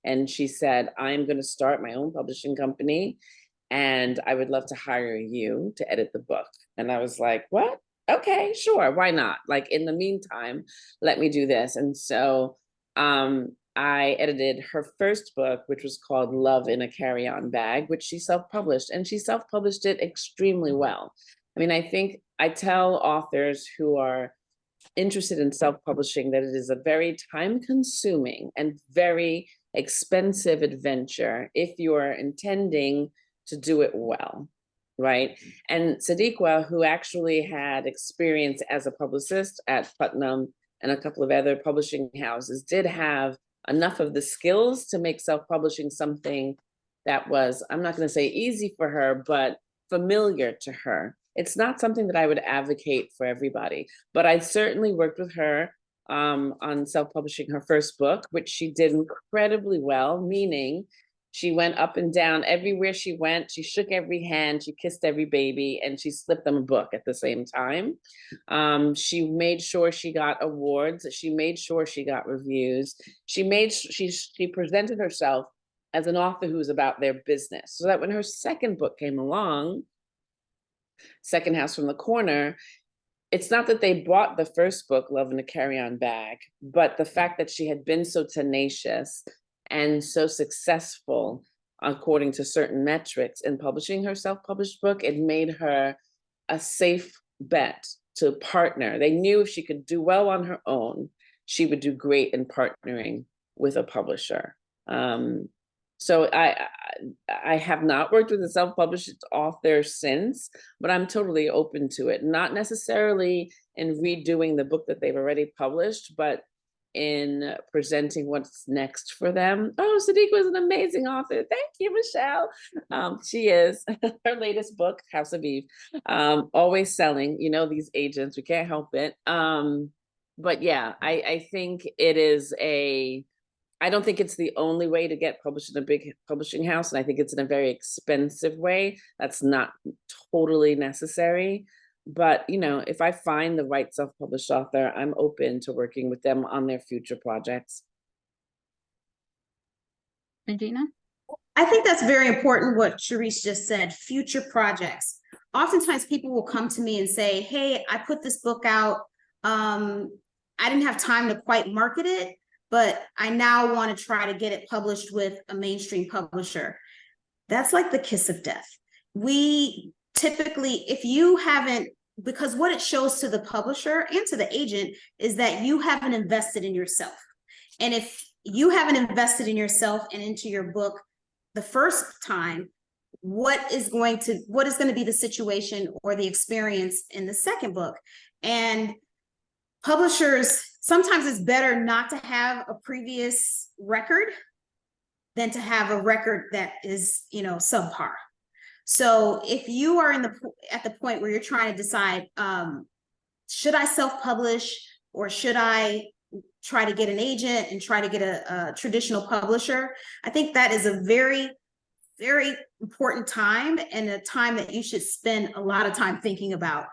and she said, I'm going to start my own publishing company, and I would love to hire you to edit the book. And I was like, what? Okay, sure, why not? Like, in the meantime, let me do this. And so I edited her first book, which was called Love in a Carry-On Bag, which she self-published, and she self-published it extremely well. I mean, I think I tell authors who are interested in self-publishing that it is a very time-consuming and very expensive adventure if you're intending to do it well, right? And Sadiqa, who actually had experience as a publicist at Putnam and a couple of other publishing houses, did have enough of the skills to make self-publishing something that was, I'm not going to say easy for her, but familiar to her. It's not something that I would advocate for everybody, but I certainly worked with her on self-publishing her first book, which she did incredibly well, meaning she went up and down everywhere she went. She shook every hand, she kissed every baby, and she slipped them a book at the same time. She made sure she got awards. She made sure she got reviews. She presented herself as an author who's about their business, so that when her second book came along, Second House from the Corner, it's not that they bought the first book, Love in a Carry-On Bag, but the fact that she had been so tenacious and so successful according to certain metrics in publishing her self-published book, it made her a safe bet to partner. They knew if she could do well on her own, she would do great in partnering with a publisher. So I have not worked with a self-published author since, but I'm totally open to it. Not necessarily in redoing the book that they've already published, but in presenting what's next for them. Oh, Sadiqa is an amazing author. Thank you, Michelle. She is. Her latest book, House of Eve, always selling. You know, these agents, we can't help it. But yeah, I think it is I don't think it's the only way to get published in a big publishing house. And I think it's in a very expensive way. That's not totally necessary. But, you know, if I find the right self-published author, I'm open to working with them on their future projects. Regina? I think that's very important what Sharice just said, future projects. Oftentimes people will come to me and say, hey, I put this book out. I didn't have time to quite market it, but I now want to try to get it published with a mainstream publisher. That's like the kiss of death. We typically, if you haven't, because what it shows to the publisher and to the agent is that you haven't invested in yourself. And if you haven't invested in yourself and into your book the first time, what is going to be the situation or the experience in the second book? And publishers, sometimes it's better not to have a previous record than to have a record that is, you know, subpar. So if you are at the point where you're trying to decide, should I self-publish or should I try to get an agent and try to get a traditional publisher? I think that is a very, very important time, and a time that you should spend a lot of time thinking about,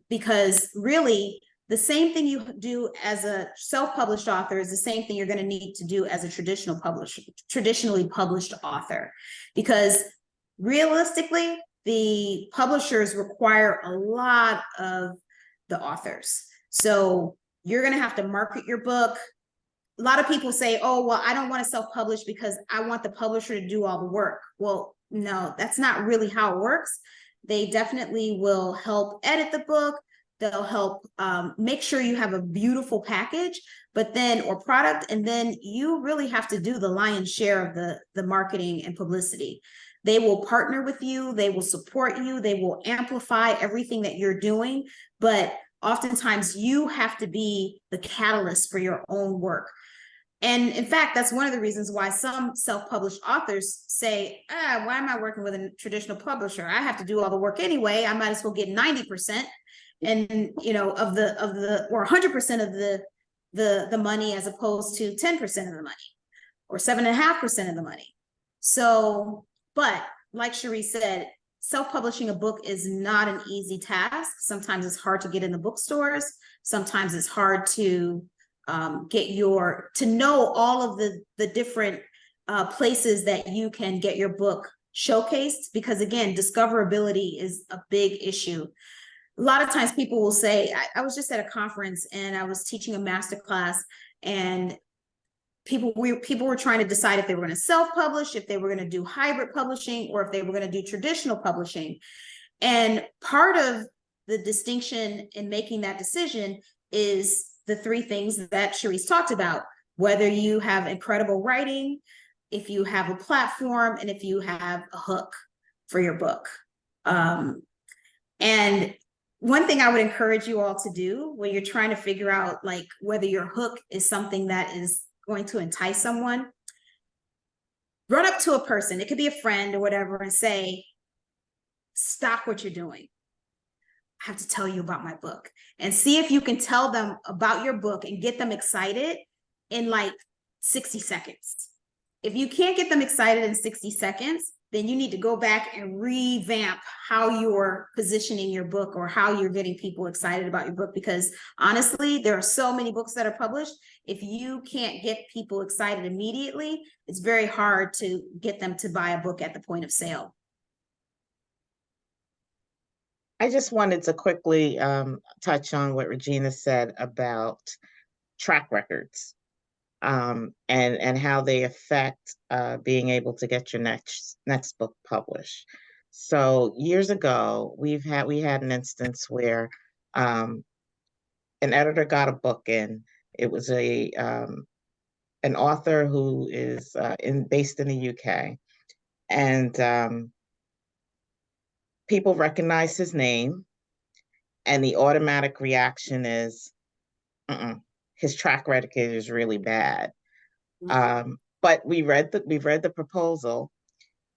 because really, the same thing you do as a self-published author is the same thing you're going to need to do as a traditionally published author, because realistically, the publishers require a lot of the authors. So you're going to have to market your book. A lot of people say, oh, well, I don't want to self-publish because I want the publisher to do all the work. Well, no, that's not really how it works. They definitely will help edit the book. They'll help make sure you have a beautiful package, or product, and then you really have to do the lion's share of the marketing and publicity. They will partner with you, they will support you, they will amplify everything that you're doing, but oftentimes you have to be the catalyst for your own work. And in fact, that's one of the reasons why some self-published authors say, why am I working with a traditional publisher? I have to do all the work anyway. I might as well get 90% and, you know, of the or 100% of the money, as opposed to 10% of the money or 7.5% of the money. So, but like Cherie said, self-publishing a book is not an easy task. Sometimes it's hard to get in the bookstores. Sometimes it's hard to to know all of the different places that you can get your book showcased, because again, discoverability is a big issue. A lot of times people will say, I was just at a conference and I was teaching a master class, and people were trying to decide if they were going to self-publish, if they were going to do hybrid publishing, or if they were going to do traditional publishing. And part of the distinction in making that decision is the three things that Cherie's talked about: whether you have incredible writing, if you have a platform, and if you have a hook for your book. And one thing I would encourage you all to do when you're trying to figure out like whether your hook is something that is going to entice someone, run up to a person, it could be a friend or whatever, and say, stop what you're doing. I have to tell you about my book. And see if you can tell them about your book and get them excited in like 60 seconds. If you can't get them excited in 60 seconds, then you need to go back and revamp how you're positioning your book or how you're getting people excited about your book. Because honestly, there are so many books that are published. If you can't get people excited immediately, it's very hard to get them to buy a book at the point of sale. I just wanted to quickly touch on what Regina said about track records and how they affect being able to get your next book published. So years ago, we had an instance where an editor got a book in. It was an author who is based in the UK, and people recognize his name, and the automatic reaction is, his track record is really bad. But we read the proposal,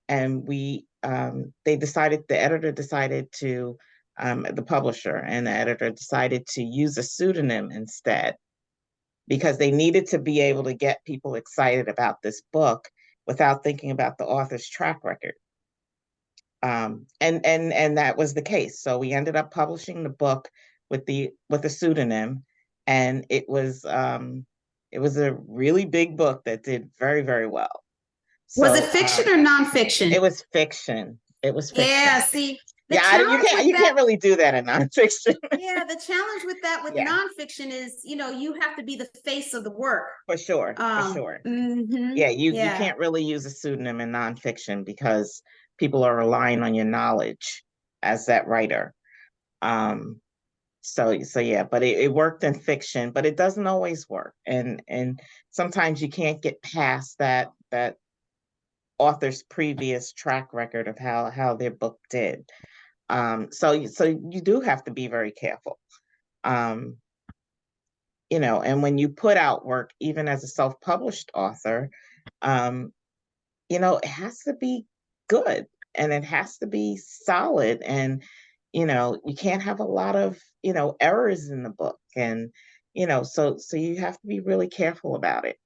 and the editor decided to, the publisher and the editor decided to use a pseudonym instead, because they needed to be able to get people excited about this book without thinking about the author's track record. And that was the case. So we ended up publishing the book with a pseudonym, and it was a really big book that did very, very well. So, was it fiction or nonfiction? It was fiction. It was fiction. Yeah, see, you can't really do that in nonfiction. Yeah, the challenge with that with nonfiction is, you have to be the face of the work. For sure, for sure. Yeah, you can't really use a pseudonym in nonfiction because people are relying on your knowledge as that writer. So yeah, but it worked in fiction, but it doesn't always work. And sometimes you can't get past that author's previous track record of how their book did. So you do have to be very careful. And when you put out work, even as a self-published author, it has to be good, and it has to be solid, and you can't have a lot of errors in the book, and so you have to be really careful about it.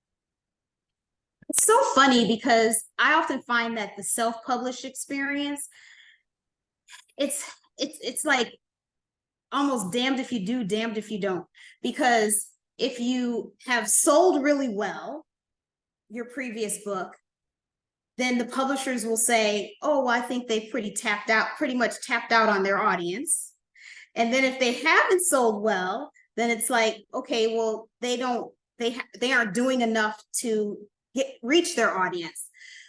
It's so funny because I often find that the self-published experience, it's like almost damned if you do, damned if you don't. Because if you have sold really well your previous book, then the publishers will say, oh, I think they've pretty much tapped out on their audience. And then if they haven't sold well, then it's like, okay, well, they aren't doing enough to reach their audience.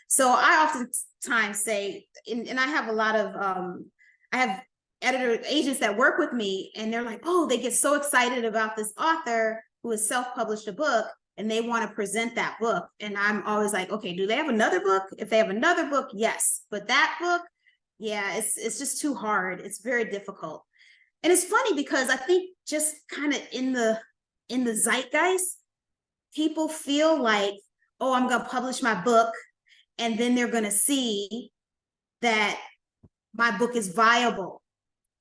So I oftentimes say, and I have a lot of, I have agents that work with me, and they're like, oh, they get so excited about this author who has self-published a book, and they want to present that book. And I'm always like, okay, do they have another book? If they have another book, yes. But that book, yeah, it's just too hard. It's very difficult. And it's funny because I think just kind of in the zeitgeist, people feel like, oh, I'm going to publish my book, and then they're going to see that my book is viable,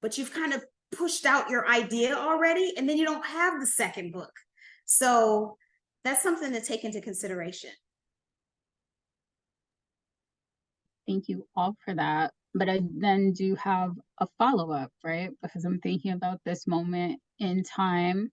but you've kind of pushed out your idea already, and then you don't have the second book. So that's something to take into consideration. Thank you all for that. But I then do have a follow-up, right? Because I'm thinking about this moment in time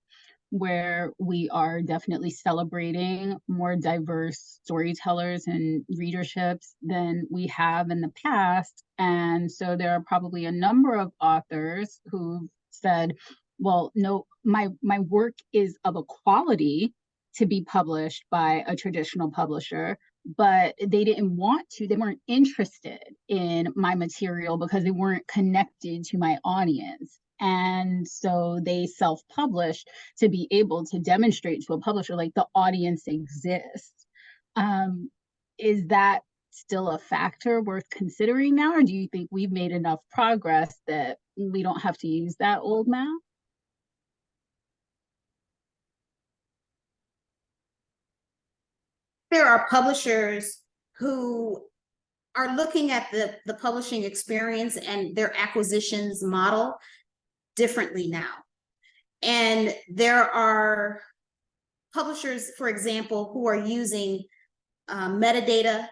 where we are definitely celebrating more diverse storytellers and readerships than we have in the past. And so there are probably a number of authors who've said, well, no, my work is of a quality to be published by a traditional publisher, but they didn't want to, they weren't interested in my material because they weren't connected to my audience. And so they self-published to be able to demonstrate to a publisher, like, the audience exists. Is that still a factor worth considering now? Or do you think we've made enough progress that we don't have to use that old math? There are publishers who are looking at the publishing experience and their acquisitions model differently now. And there are publishers, for example, who are using metadata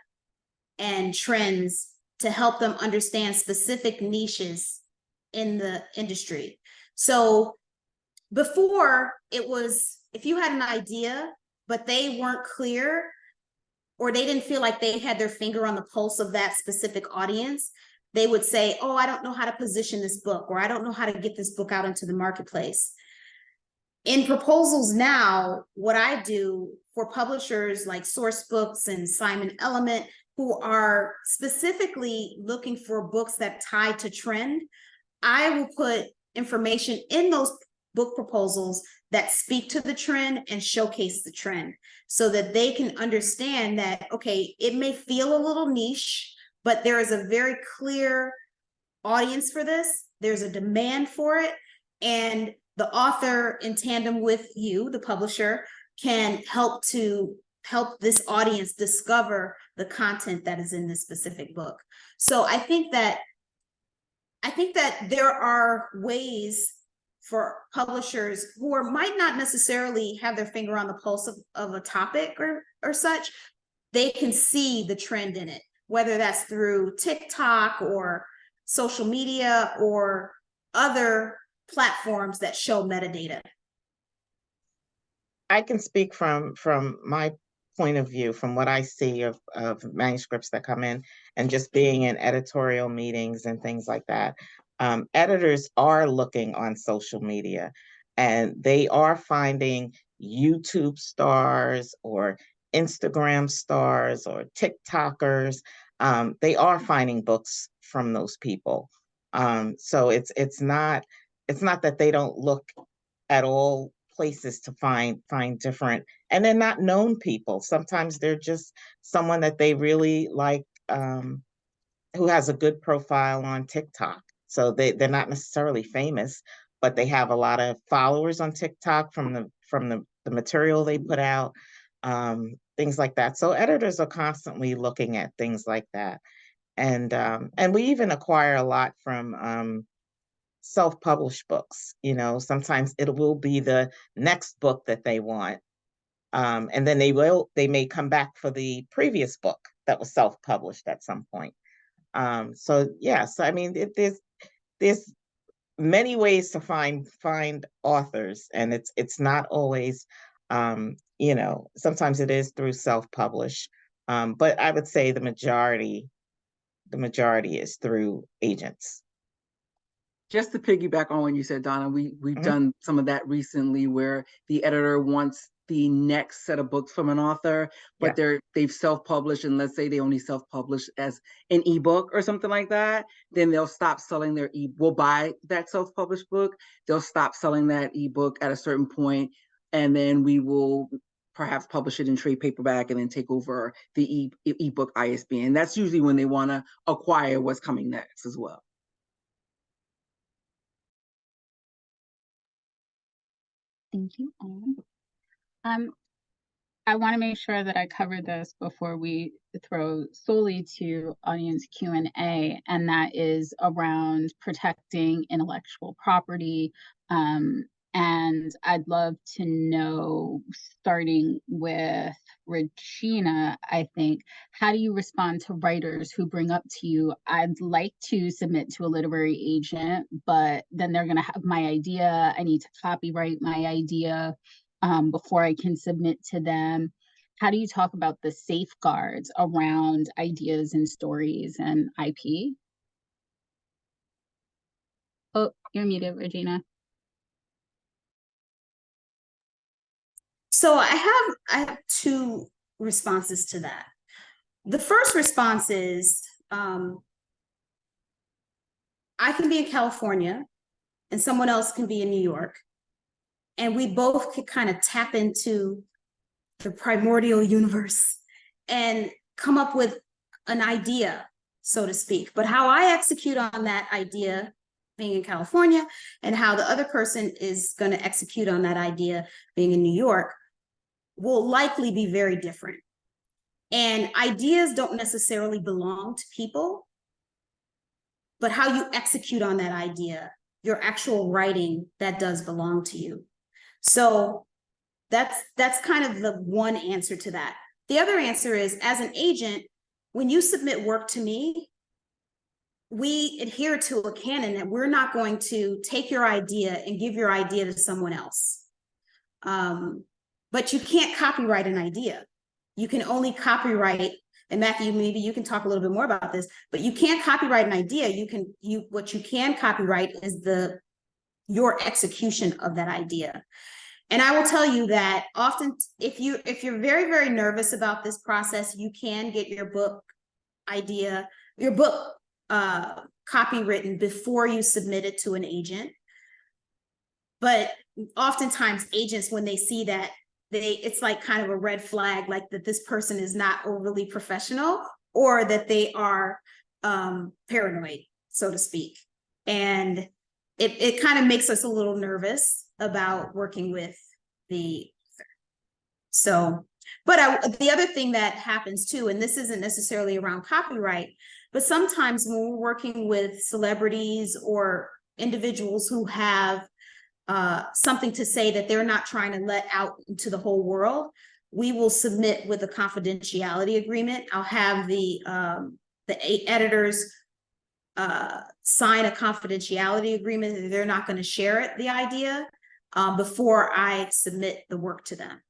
and trends to help them understand specific niches in the industry. So before, it was, if you had an idea, but they weren't clear, or they didn't feel like they had their finger on the pulse of that specific audience, they would say, oh, I don't know how to position this book, or I don't know how to get this book out into the marketplace. In proposals now, what I do for publishers like Source Books and Simon Element, who are specifically looking for books that tie to trend, I will put information in those book proposals that speak to the trend and showcase the trend, so that they can understand that, okay, it may feel a little niche, but there is a very clear audience for this. There's a demand for it. And the author, in tandem with you, the publisher, can help this audience discover the content that is in this specific book. So I think that there are ways for publishers who might not necessarily have their finger on the pulse of a topic or such. They can see the trend in it, whether that's through TikTok or social media or other platforms that show metadata. I can speak from my point of view, from what I see of manuscripts that come in, and just being in editorial meetings and things like that. Editors are looking on social media, and they are finding YouTube stars or Instagram stars or TikTokers. They are finding books from those people. So it's not that they don't look at all places to find different, and they're not known people. Sometimes they're just someone that they really like, who has a good profile on TikTok. So they're not necessarily famous, but they have a lot of followers on TikTok from the material they put out, things like that. So editors are constantly looking at things like that. And we even acquire a lot from self-published books. Sometimes it will be the next book that they want. And then they may come back for the previous book that was self-published at some point. So yes, I mean, there's many ways to find authors, and it's not always, sometimes it is through self-publish, but I would say the majority is through agents. Just to piggyback on what you said, Donna, we've done some of that recently, where the editor wants the next set of books from an author, but they've self-published, and let's say they only self-publish as an ebook or something like that. Then they'll stop selling their we'll buy that self-published book. They'll stop selling that ebook at a certain point, and then we will perhaps publish it in trade paperback and then take over the ebook ISBN. That's usually when they want to acquire what's coming next as well. Thank you all. I want to make sure that I cover this before we throw solely to audience Q&A, and that is around protecting intellectual property. And I'd love to know, starting with Regina, I think, how do you respond to writers who bring up to you, I'd like to submit to a literary agent, but then they're going to have my idea. I need to copyright my idea before I can submit to them. How do you talk about the safeguards around ideas and stories and IP? Oh, you're muted, Regina. So I have two responses to that. The first response is I can be in California and someone else can be in New York, and we both could kind of tap into the primordial universe and come up with an idea, so to speak. But how I execute on that idea, being in California, and how the other person is going to execute on that idea, being in New York, will likely be very different. And ideas don't necessarily belong to people, but how you execute on that idea, your actual writing, that does belong to you. So that's kind of the one answer to that. The other answer is, as an agent, when you submit work to me, we adhere to a canon that we're not going to take your idea and give your idea to someone else. But you can't copyright an idea. You can only copyright, and Matthew, maybe you can talk a little bit more about this, but you can't copyright an idea. What you can copyright is your execution of that idea. And I will tell you that often, if you're very, very nervous about this process, you can get your book copywritten before you submit it to an agent. But oftentimes agents, when they see that, it's like kind of a red flag, like that this person is not overly professional, or that they are paranoid, so to speak. And it kind of makes us a little nervous about working with the author. So, but the other thing that happens too, and this isn't necessarily around copyright, but sometimes when we're working with celebrities or individuals who have something to say that they're not trying to let out into the whole world, we will submit with a confidentiality agreement. I'll have the editors sign a confidentiality agreement that they're not going to share the idea before I submit the work to them.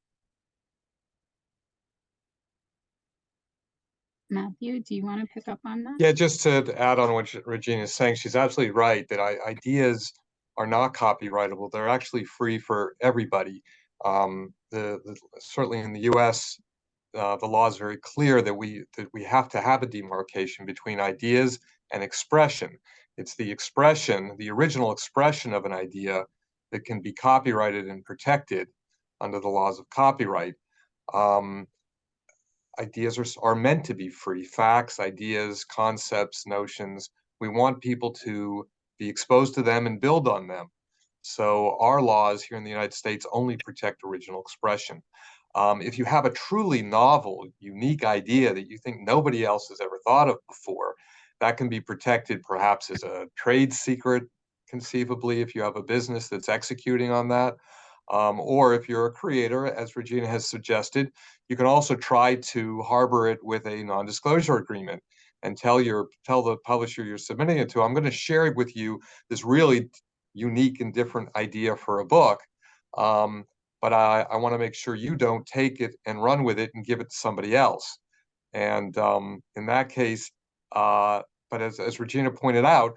Matthew, do you want to pick up on that? Yeah, just to add on what Regina is saying, she's absolutely right that ideas are not copyrightable. They're actually free for everybody. Certainly in the U.S., the law is very clear that we have to have a demarcation between ideas and expression. It's the expression, the original expression of an idea, that can be copyrighted and protected under the laws of copyright. Ideas are meant to be free. Facts, ideas, concepts, notions. We want people to be exposed to them and build on them. So our laws here in the United States only protect original expression. If you have a truly novel, unique idea that you think nobody else has ever thought of before, that can be protected perhaps as a trade secret, conceivably, if you have a business that's executing on that. Or if you're a creator, as Regina has suggested, you can also try to harbor it with a non-disclosure agreement and tell the publisher you're submitting it to, I'm going to share with you this really unique and different idea for a book, but I want to make sure you don't take it and run with it and give it to somebody else. And in that case, but as Regina pointed out,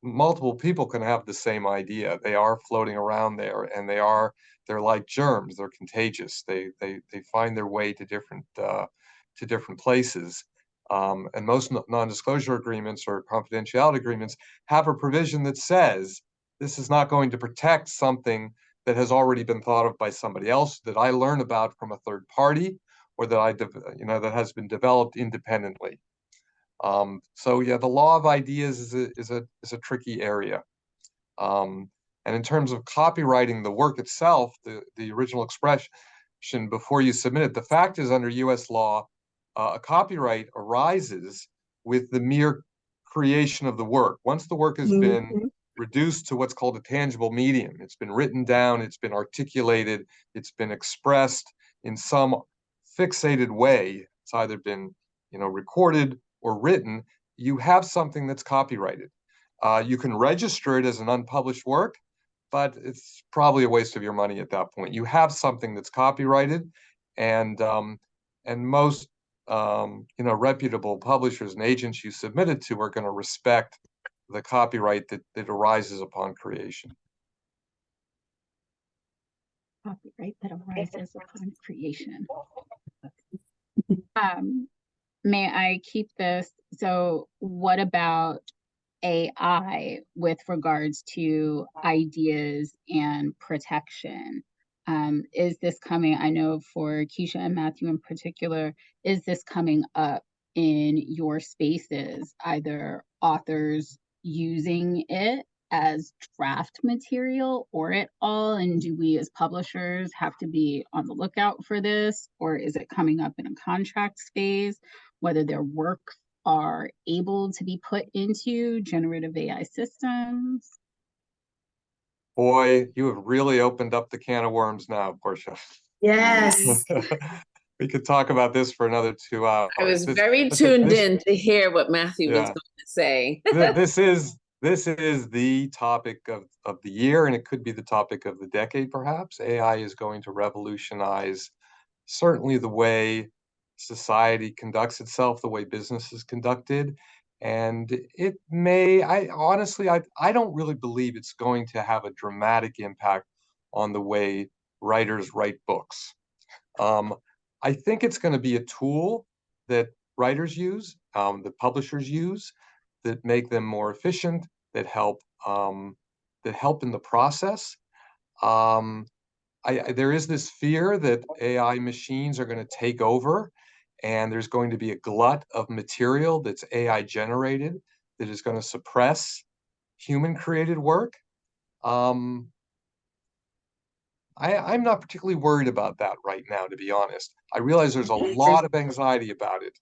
multiple people can have the same idea. They are floating around there, and they're like germs. They're contagious. They find their way to different places. And most non-disclosure agreements or confidentiality agreements have a provision that says this is not going to protect something that has already been thought of by somebody else, that I learn about from a third party, or that that has been developed independently. So yeah, the law of ideas is a tricky area. And in terms of copywriting the work itself, the original expression, before you submit it. The fact is, under US law, a copyright arises with the mere creation of the work. Once the work has been reduced to what's called a tangible medium, it's been written down, it's been articulated, it's been expressed in some fixated way, it's either been, recorded or written, you have something that's copyrighted. You can register it as an unpublished work, but it's probably a waste of your money at that point. You have something that's copyrighted, and most reputable publishers and agents you submit it to are going to respect the copyright that arises upon creation. Copyright that arises upon creation. May I keep this? So what about AI with regards to ideas and protection? Is this coming, I know for Keisha and Matthew in particular, is this coming up in your spaces, either authors using it as draft material or at all? And do we as publishers have to be on the lookout for this? Or is it coming up in a contract phase, whether their works are able to be put into generative AI systems? Boy, you have really opened up the can of worms now, Portia. Yes. We could talk about this for another 2 hours. I was very tuned in to hear what Matthew was going to say. This is the topic of the year, and it could be the topic of the decade, perhaps. AI is going to revolutionize certainly the way society conducts itself, the way business is conducted. And it may, I don't really believe it's going to have a dramatic impact on the way writers write books. I think it's going to be a tool that writers use, that publishers use, that make them more efficient, that help in the process. There is this fear that AI machines are going to take over, and there's going to be a glut of material that's AI generated that is going to suppress human created work. I'm not particularly worried about that right now, to be honest. I realize there's a lot of anxiety about it,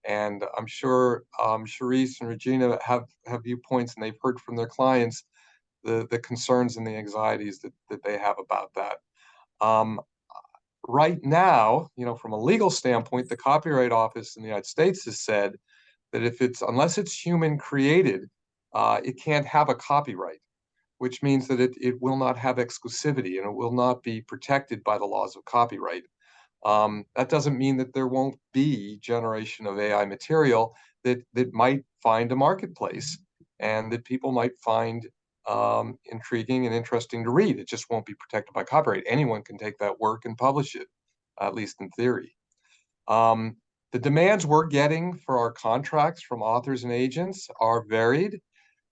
and I'm sure Charisse and Regina have viewpoints, and they've heard from their clients the concerns and the anxieties that they have about that. Right now, from a legal standpoint, the Copyright Office in the United States has said that unless it's human created, it can't have a copyright, which means that it will not have exclusivity and it will not be protected by the laws of copyright. That doesn't mean that there won't be generation of AI material that might find a marketplace and that people might find intriguing and interesting to read. It just won't be protected by copyright. Anyone can take that work and publish it, at least in theory. The demands we're getting for our contracts from authors and agents are varied.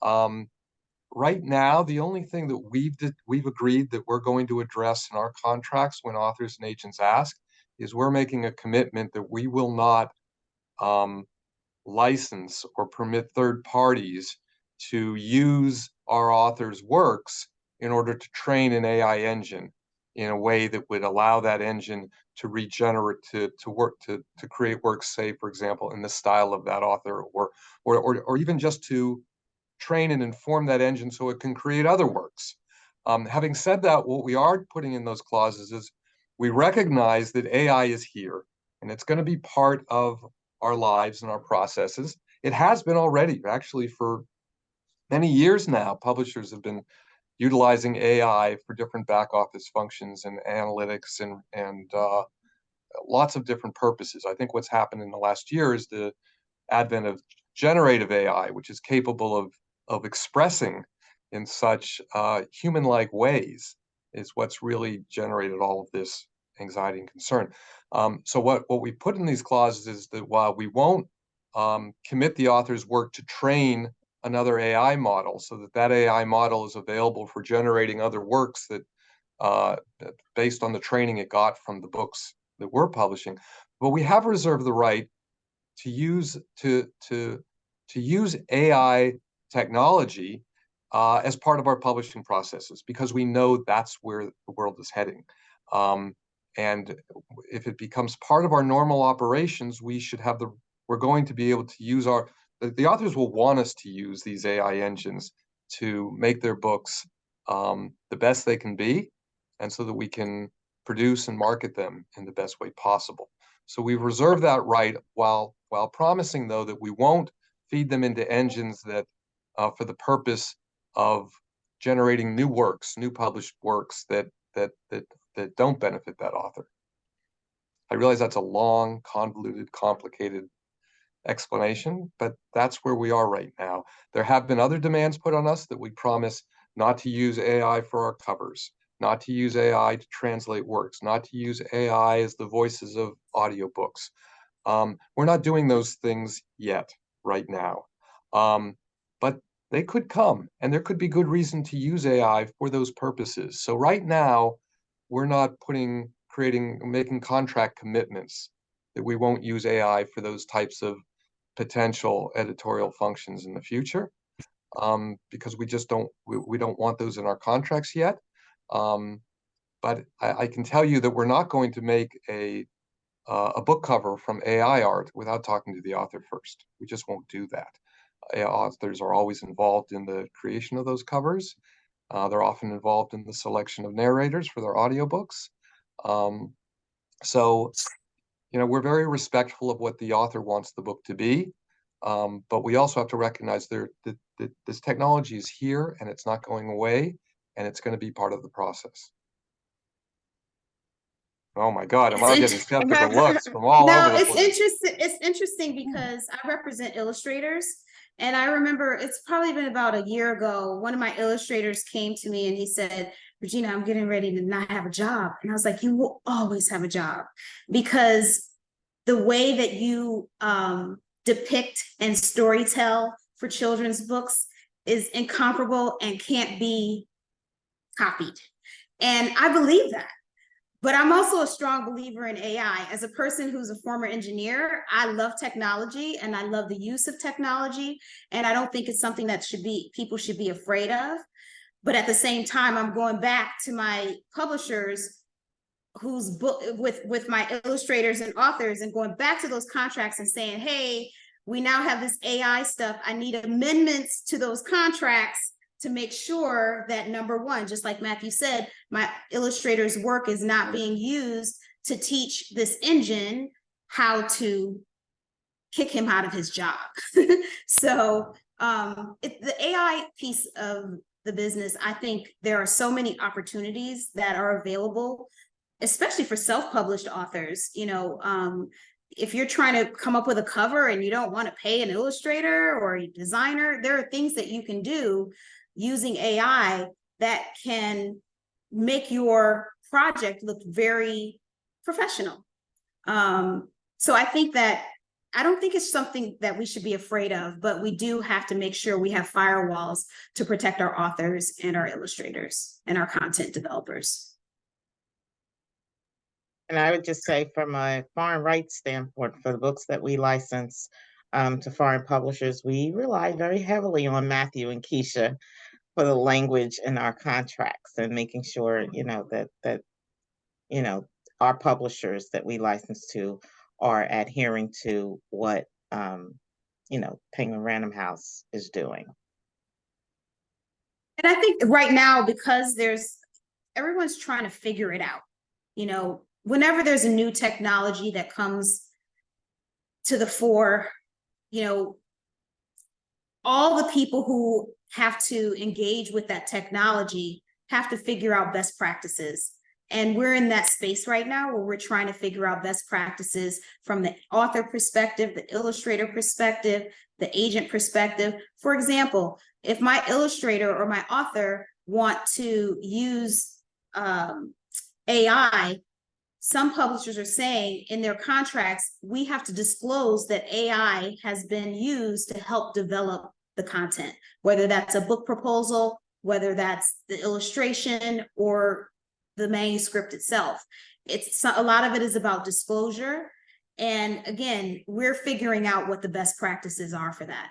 Right now, the only thing that we've agreed that we're going to address in our contracts when authors and agents ask is we're making a commitment that we will not license or permit third parties to use our authors' works in order to train an AI engine in a way that would allow that engine to regenerate, to create works, say, for example, in the style of that author, or even just to train and inform that engine so it can create other works. Having said that, what we are putting in those clauses is we recognize that AI is here and it's going to be part of our lives and our processes. It has been already, actually, for many years now. Publishers have been utilizing AI for different back office functions and analytics and lots of different purposes. I think what's happened in the last year is the advent of generative AI, which is capable of expressing in such human-like ways, is what's really generated all of this anxiety and concern. So what we put in these clauses is that while we won't commit the author's work to train another AI model so that AI model is available for generating other works that based on the training it got from the books that we're publishing, but we have reserved the right to use AI technology as part of our publishing processes, because we know that's where the world is heading. And if it becomes part of our normal operations, we're going to be able to use the authors will want us to use these AI engines to make their books the best they can be, and so that we can produce and market them in the best way possible. So we've reserved that right, while promising, though, that we won't feed them into engines that for the purpose of generating new works, new published works that don't benefit that author. I realize that's a long, convoluted, complicated explanation, but that's where we are right now. There have been other demands put on us that we promise not to use AI for our covers, not to use AI to translate works, not to use AI as the voices of audiobooks. We're not doing those things yet, right now. But they could come, and there could be good reason to use AI for those purposes. So right now, we're not making contract commitments that we won't use AI for those types of potential editorial functions in the future, because we just don't want those in our contracts yet. But I can tell you that we're not going to make a book cover from AI art without talking to the author first. We just won't do that. Authors are always involved in the creation of those covers. They're often involved in the selection of narrators for their audiobooks. So, we're very respectful of what the author wants the book to be, but we also have to recognize that this technology is here and it's not going away, and it's going to be part of the process. Oh my God, I'm all getting skeptical looks from all over the place. It's interesting because I represent illustrators. And I remember it's probably been about a year ago, one of my illustrators came to me and he said, Regina, I'm getting ready to not have a job. And I was like, you will always have a job, because the way that you depict and storytell for children's books is incomparable and can't be copied. And I believe that. But I'm also a strong believer in AI. As a person who's a former engineer, I love technology and I love the use of technology. And I don't think it's something that people should be afraid of. But at the same time, I'm going back to my publishers whose book with my illustrators and authors, and going back to those contracts and saying, hey, we now have this AI stuff. I need amendments to those contracts to make sure that, number one, just like Matthew said, my illustrator's work is not being used to teach this engine how to kick him out of his job. So the AI piece of the business, I think there are so many opportunities that are available, especially for self-published authors. If you're trying to come up with a cover and you don't want to pay an illustrator or a designer, there are things that you can do using AI that can make your project look very professional. So I think that, I don't think it's something that we should be afraid of, but we do have to make sure we have firewalls to protect our authors and our illustrators and our content developers. And I would just say, from a foreign rights standpoint, for the books that we license to foreign publishers, we rely very heavily on Matthew and Keisha for the language in our contracts, and making sure, that our publishers that we license to are adhering to what, Penguin Random House is doing. And I think right now, because everyone's trying to figure it out, whenever there's a new technology that comes to the fore, all the people who have to engage with that technology have to figure out best practices. And we're in that space right now where we're trying to figure out best practices from the author perspective, the illustrator perspective, the agent perspective. For example, if my illustrator or my author want to use AI, some publishers are saying in their contracts, we have to disclose that AI has been used to help develop the content, whether that's a book proposal, whether that's the illustration or the manuscript itself. A lot of it is about disclosure. And again, we're figuring out what the best practices are for that.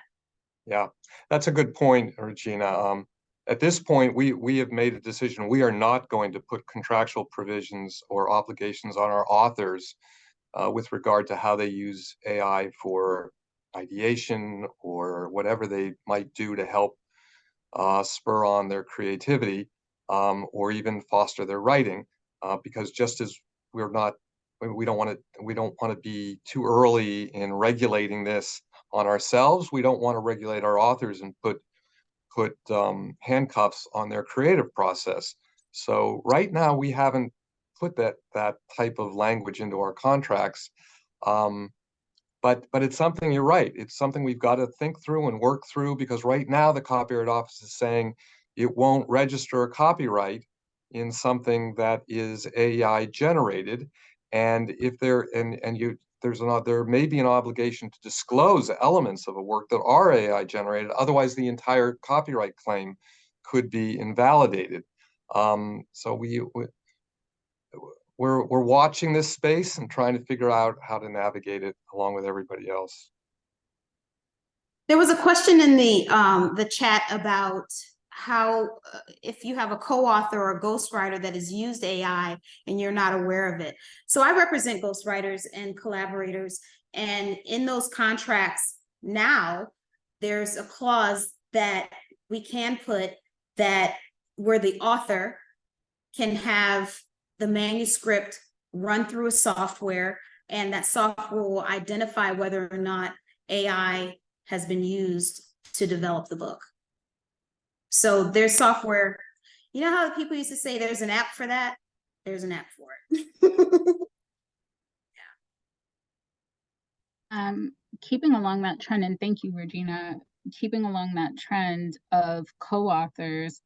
Yeah, that's a good point, Regina. at this point, we have made a decision. We are not going to put contractual provisions or obligations on our authors with regard to how they use AI for ideation or whatever they might do to help spur on their creativity or even foster their writing, because just as we don't want to be too early in regulating this on ourselves. We don't want to regulate our authors and put handcuffs on their creative process. So right now we haven't put that type of language into our contracts. But it's something, you're right, it's something we've got to think through and work through, because right now the Copyright Office is saying it won't register a copyright in something that is AI generated. And if there there may be an obligation to disclose elements of a work that are AI generated, otherwise the entire copyright claim could be invalidated. So we're watching this space and trying to figure out how to navigate it along with everybody else. There was a question in the chat about how if you have a co-author or a ghostwriter that has used AI and you're not aware of it. So I represent ghostwriters and collaborators, and in those contracts now, there's a clause that we can put that where the author can have the manuscript run through a software, and that software will identify whether or not AI has been used to develop the book. So there's software, you know how people used to say there's an app for that? There's an app for it. Keeping along that trend, and thank you, Regina, keeping along that trend of co-authors,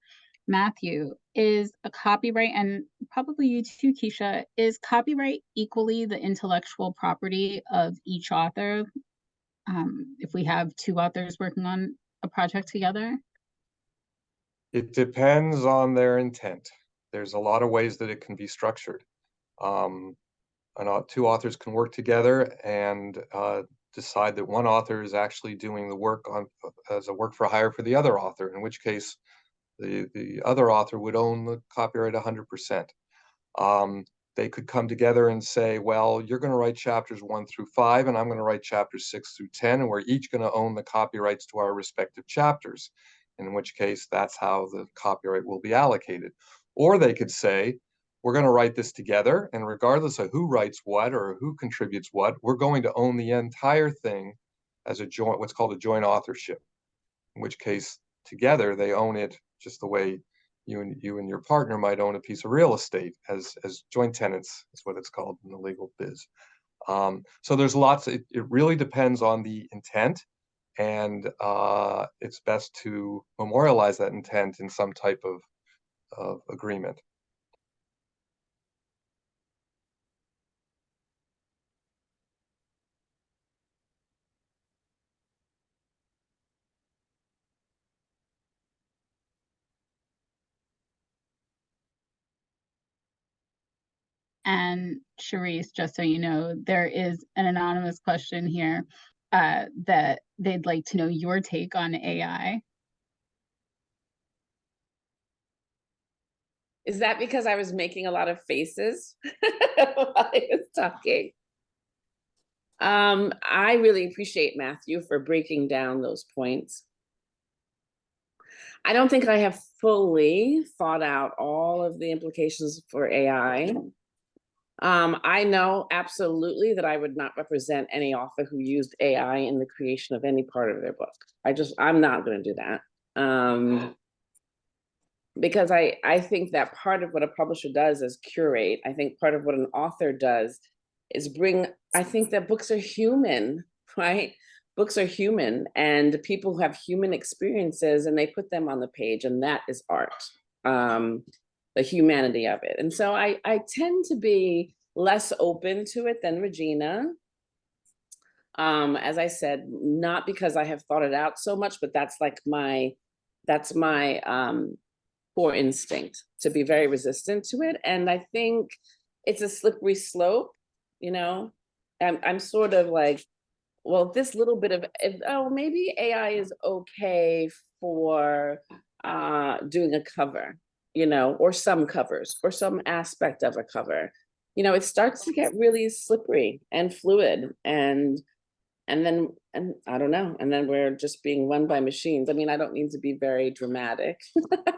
Matthew, is a copyright, and probably you too, Keisha, is copyright equally the intellectual property of each author? If we have two authors working on a project together? It depends on their intent. There's a lot of ways that it can be structured. Two authors can work together and decide that one author is actually doing the work as a work for hire for the other author, in which case the other author would own the copyright 100%. They could come together and say, well, you're going to write chapters 1 through 5, and I'm going to write chapters 6 through 10, and we're each going to own the copyrights to our respective chapters, in which case that's how the copyright will be allocated. Or they could say, we're going to write this together, and regardless of who writes what or who contributes what, we're going to own the entire thing as a joint, what's called a joint authorship, in which case together they own it just the way you and your partner might own a piece of real estate as joint tenants, is what it's called in the legal biz. So there's lots, it really depends on the intent, and it's best to memorialize that intent in some type of agreement. And Charisse, just so you know, there is an anonymous question here that they'd like to know your take on AI. Is that because I was making a lot of faces while I was talking? I really appreciate Matthew for breaking down those points. I don't think I have fully thought out all of the implications for AI. I know absolutely that I would not represent any author who used AI in the creation of any part of their book. I'm not going to do that. Because I think that part of what a publisher does is curate. I think part of what an author does is I think that books are human, right? Books are human, and people who have human experiences, and they put them on the page, and that is art. The humanity of it. And so I tend to be less open to it than Regina. As I said, not because I have thought it out so much, but that's my core instinct to be very resistant to it. And I think it's a slippery slope, you know. I'm sort of like, well, this little bit of, oh, maybe AI is okay for doing a cover, you know, or some covers, or some aspect of a cover, you know, it starts to get really slippery and fluid, and then I don't know, and then we're just being run by machines. I mean, I don't mean to be very dramatic.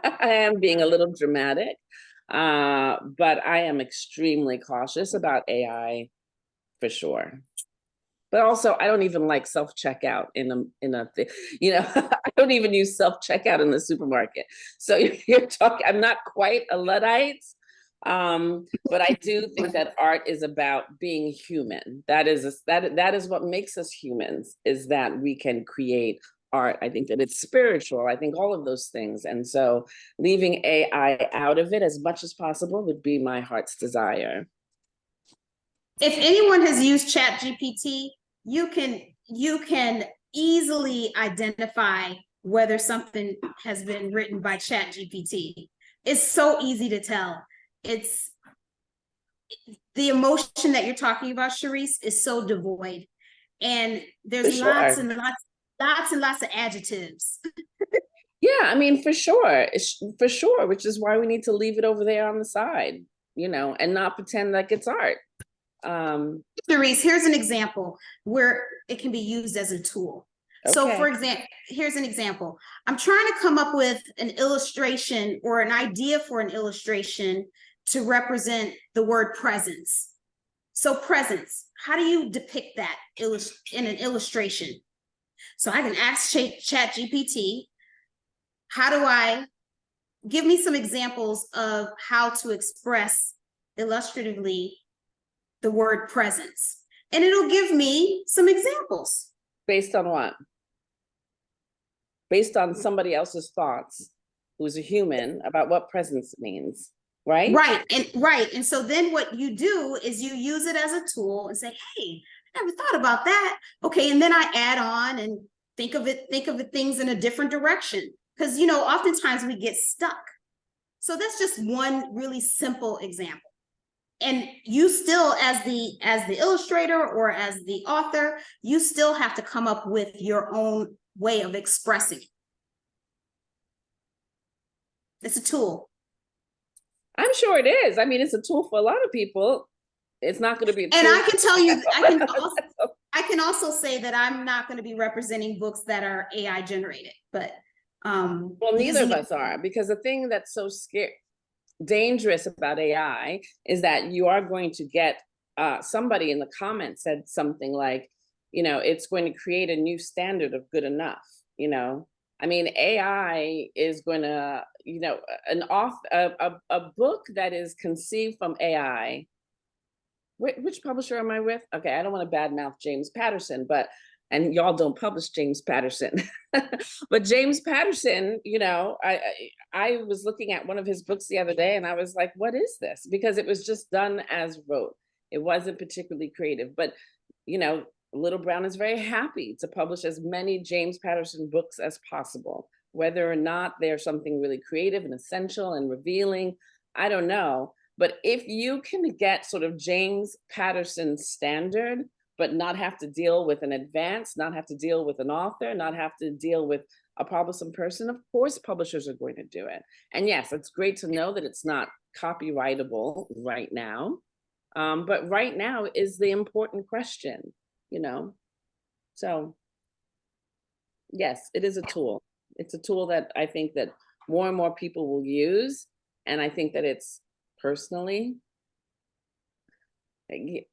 I am being a little dramatic, but I am extremely cautious about AI for sure. But also, I don't even like self-checkout in a thing, you know. I don't even use self-checkout in the supermarket. So you're talking, I'm not quite a Luddite, but I do think that art is about being human. That is what makes us humans, is that we can create art. I think that it's spiritual. I think all of those things. And so leaving AI out of it as much as possible would be my heart's desire. If anyone has used ChatGPT, you can easily identify whether something has been written by ChatGPT. It's so easy to tell. It's the emotion that you're talking about, Sharice, is so devoid, and there's lots and lots of adjectives. Yeah, I mean, for sure, which is why we need to leave it over there on the side, you know, and not pretend like it's art. Therese, here's an example where it can be used as a tool. Okay. So for example, here's an example. I'm trying to come up with an illustration or an idea for an illustration to represent the word presence. So presence, how do you depict that in an illustration? So I can ask ChatGPT, give me some examples of how to express illustratively the word presence, and it'll give me some examples. Based on what? Based on somebody else's thoughts, who's a human, about what presence means, right? Right. And so then what you do is you use it as a tool and say, hey, I never thought about that. Okay, and then I add on and think of things in a different direction. Because, you know, oftentimes we get stuck. So that's just one really simple example. And you still, as the illustrator or as the author, you still have to come up with your own way of expressing it. It's a tool. I'm sure it is. I mean, it's a tool for a lot of people. It's not going to be a tool. And I can tell you, I can also say that I'm not going to be representing books that are AI generated, but well, neither of us are, because the thing that's so dangerous about AI is that you are going to get somebody in the comments said something like, you know, it's going to create a new standard of good enough. You know, I mean, AI is going to, you know, a book that is conceived from AI. Which publisher am I with? Okay, I don't want to badmouth James Patterson, and y'all don't publish James Patterson, but James Patterson, you know, I was looking at one of his books the other day and I was like, what is this? Because it was just done as wrote. It wasn't particularly creative, but, you know, Little Brown is very happy to publish as many James Patterson books as possible, whether or not they're something really creative and essential and revealing, I don't know. But if you can get sort of James Patterson standard, but not have to deal with an advance, not have to deal with an author, not have to deal with a troublesome person, of course publishers are going to do it. And yes, it's great to know that it's not copyrightable right now. But right now is the important question, you know? So yes, it is a tool. It's a tool that I think that more and more people will use. And I think that it's personally,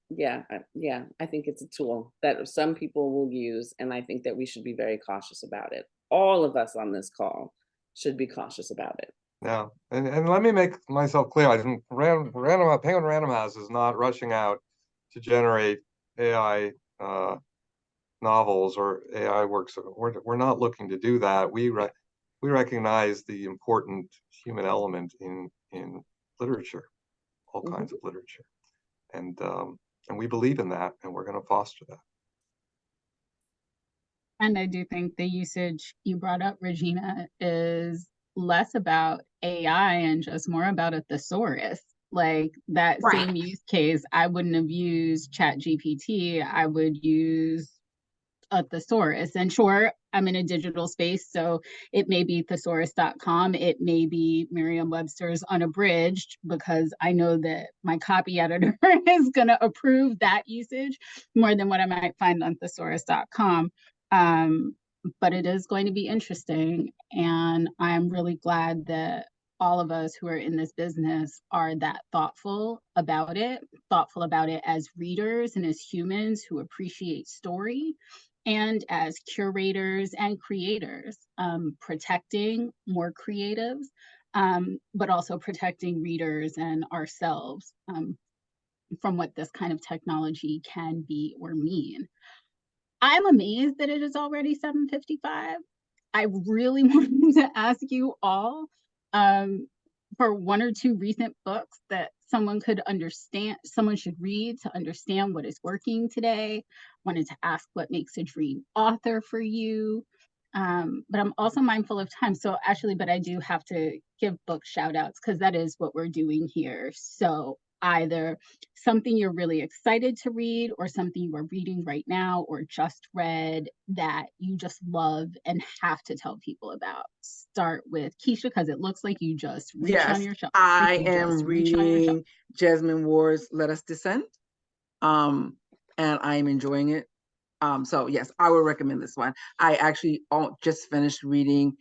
yeah, I think it's a tool that some people will use, and I think that we should be very cautious about it. All of us on this call should be cautious about it. Yeah, and let me make myself clear. I think Penguin Random House is not rushing out to generate AI novels or AI works. We're not looking to do that. We recognize the important human element in literature, all kinds of literature. And we believe in that, and we're going to foster that. And I do think the usage you brought up, Regina, is less about AI and just more about a thesaurus. Like that same use case, I wouldn't have used ChatGPT. I would use a thesaurus. And sure, I'm in a digital space, so it may be thesaurus.com, it may be Merriam-Webster's Unabridged, because I know that my copy editor is going to approve that usage more than what I might find on thesaurus.com. But it is going to be interesting, and I'm really glad that all of us who are in this business are that thoughtful about it as readers and as humans who appreciate story, and as curators and creators, protecting more creatives, but also protecting readers and ourselves from what this kind of technology can be or mean. I'm amazed that it is already 7:55. I really wanted to ask you all for one or two recent books that someone should read to understand what is working today. Wanted to ask what makes a dream author for you. But I'm also mindful of time. So actually, but I do have to give book shout outs because that is what we're doing here. So either something you're really excited to read or something you are reading right now or just read that you just love and have to tell people about. Start with Keisha, because it looks like you just reached on your shelf. I am reading Jasmine Ward's Let Us Descend, and I am enjoying it. So yes, I would recommend this one. I actually just finished reading,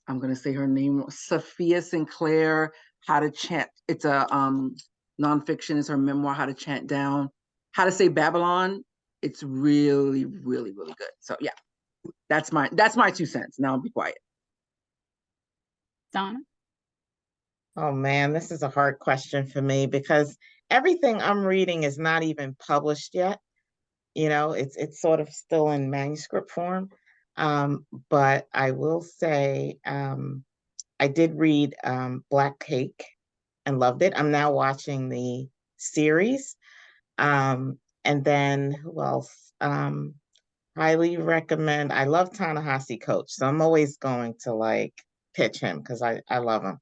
I'm going to say her name, Sophia Sinclair, How to Chant. It's a nonfiction, it's her memoir, How to Say Babylon. It's really, really, really good. So yeah, that's my 2 cents. Now I'll be quiet. Donna? Oh man, this is a hard question for me because everything I'm reading is not even published yet. You know, it's sort of still in manuscript form. But I will say I did read Black Cake and loved it. I'm now watching the series. And then who else? Highly recommend. I love Ta-Nehisi Coates, so I'm always going to like pitch him because I love him.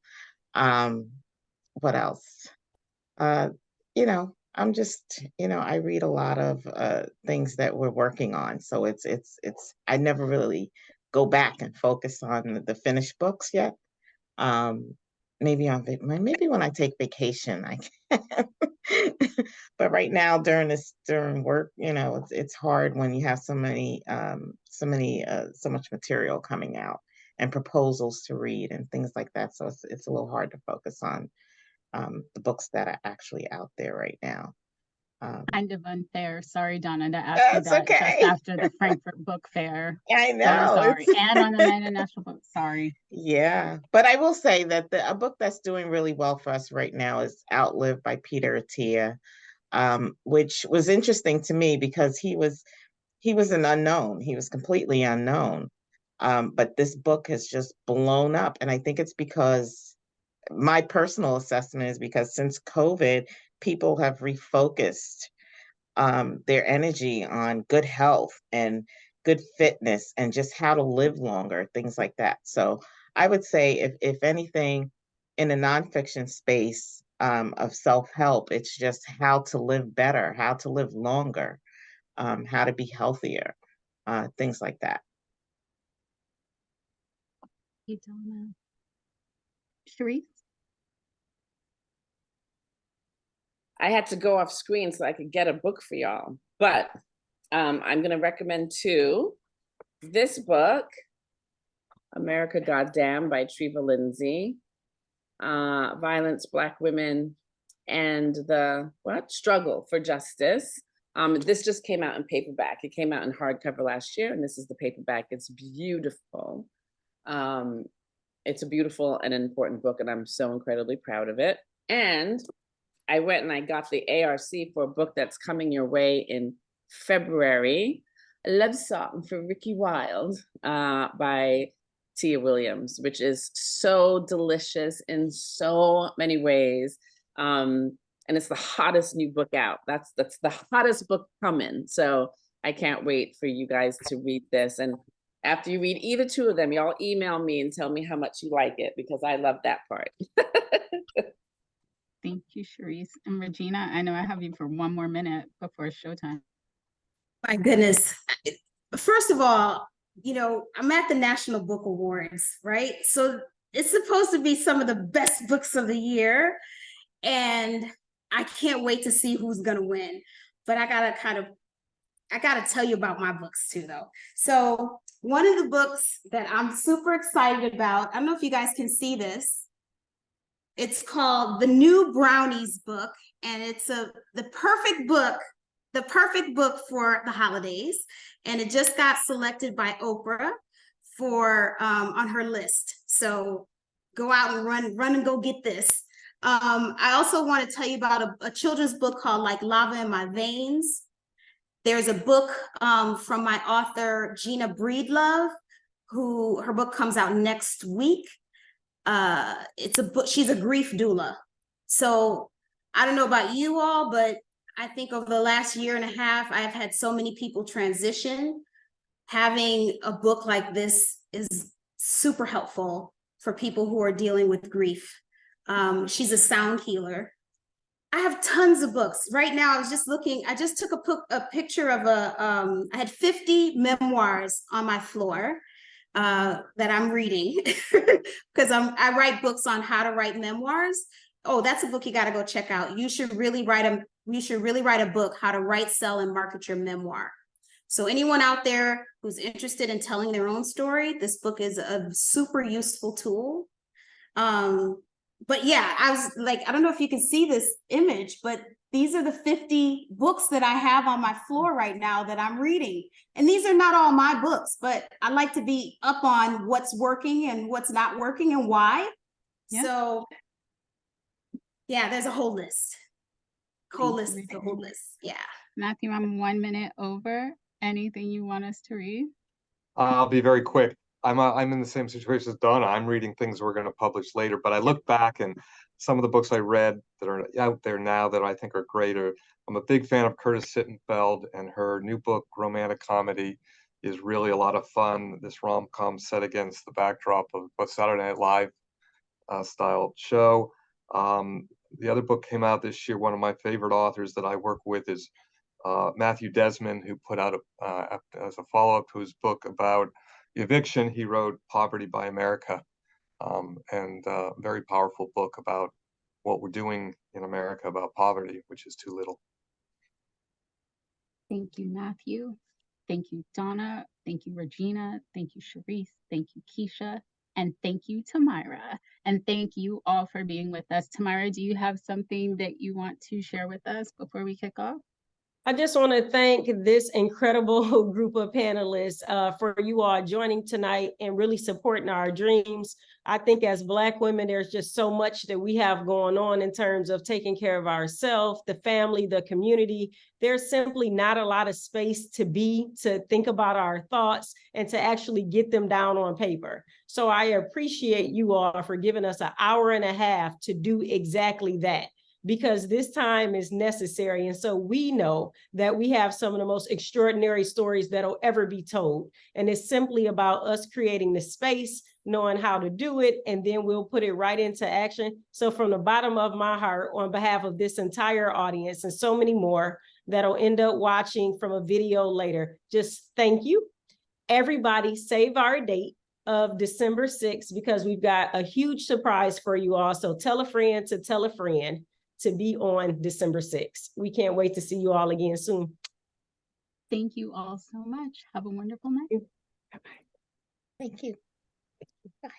What else? You know, I'm just, I read a lot of things that we're working on. So it's I never really go back and focus on the finished books yet. Maybe when I take vacation, I can. But right now during work, it's hard when you have so much material coming out and proposals to read and things like that. So it's a little hard to focus on the books that are actually out there right now. Kind of unfair. Sorry, Donna, to ask you that okay. just after the Frankfurt Book Fair. I know. So sorry. And on the Night of National Book. Sorry. Yeah, but I will say that a book that's doing really well for us right now is Outlive by Peter Attia, which was interesting to me because he was an unknown. He was completely unknown. But this book has just blown up. And I think it's because my personal assessment is because since COVID, people have refocused their energy on good health and good fitness and just how to live longer, things like that. So I would say if anything in a nonfiction space of self-help, it's just how to live better, how to live longer, how to be healthier, things like that. You don't know. Sharice? I had to go off screen so I could get a book for y'all, but I'm going to recommend two. This book, America Goddamn by Treva Lindsay, Violence, Black Women, and the Struggle for Justice. This just came out in paperback. It came out in hardcover last year, and this is the paperback. It's beautiful. It's a beautiful and important book, and I'm so incredibly proud of it. And I went and I got the ARC for a book that's coming your way in February, A Love Song for Ricky Wilde by Tia Williams, which is so delicious in so many ways. And it's the hottest new book out. That's the hottest book coming. So I can't wait for you guys to read this. And after you read either two of them, y'all email me and tell me how much you like it, because I love that part. Thank you, Sharice. And Regina, I know I have you for one more minute before showtime. My goodness. First of all, I'm at the National Book Awards, right? So it's supposed to be some of the best books of the year. And I can't wait to see who's going to win. But I got to tell you about my books too, though. So one of the books that I'm super excited about, I don't know if you guys can see this. It's called The New Brownies Book, and it's the perfect book for the holidays. And it just got selected by Oprah for on her list. So go out and run and go get this. I also want to tell you about a children's book called Like Lava in My Veins. There's a book from my author, Gina Breedlove, who her book comes out next week. It's a book, she's a grief doula. So I don't know about you all, but I think over the last year and a half, I've had so many people transition. Having a book like this is super helpful for people who are dealing with grief. She's a sound healer. I have tons of books. Right now, I just took a picture of I had 50 memoirs on my floor that I'm reading because I write books on how to write memoirs. Oh, that's a book you got to go check out. You should really write a book, How to Write, Sell, and Market Your Memoir. So anyone out there who's interested in telling their own story, this book is a super useful tool. But yeah, I was like, I don't know if you can see this image, but these are the 50 books that I have on my floor right now that I'm reading. And these are not all my books, but I like to be up on what's working and what's not working and why. Yeah. So yeah, there's a whole list. The whole list. Yeah. Matthew, I'm 1 minute over. Anything you want us to read? I'll be very quick. I'm in the same situation as Donna. I'm reading things we're going to publish later, but I look back and some of the books I read that are out there now that I think are great are, I'm a big fan of Curtis Sittenfeld, and her new book, Romantic Comedy, is really a lot of fun. This rom-com set against the backdrop of a Saturday Night Live style show. The other book came out this year. One of my favorite authors that I work with is Matthew Desmond, who put out as a follow-up to his book about eviction. He wrote Poverty by America, and a very powerful book about what we're doing in America about poverty, which is too little. Thank you, Matthew. Thank you, Donna. Thank you, Regina. Thank you, Sharice. Thank you, Keisha. And thank you, Tamara. And thank you all for being with us. Tamara, do you have something that you want to share with us before we kick off? I just want to thank this incredible group of panelists for you all joining tonight and really supporting our dreams. I think as Black women, there's just so much that we have going on in terms of taking care of ourselves, the family, the community. There's simply not a lot of space to think about our thoughts and to actually get them down on paper. So I appreciate you all for giving us an hour and a half to do exactly that, because this time is necessary. And so we know that we have some of the most extraordinary stories that'll ever be told. And it's simply about us creating the space, knowing how to do it, and then we'll put it right into action. So from the bottom of my heart, on behalf of this entire audience and so many more that'll end up watching from a video later, just thank you. Everybody save our date of December 6th, because we've got a huge surprise for you all. So tell a friend to tell a friend to be on December 6th. We can't wait to see you all again soon. Thank you all so much. Have a wonderful night. Thank you. Bye.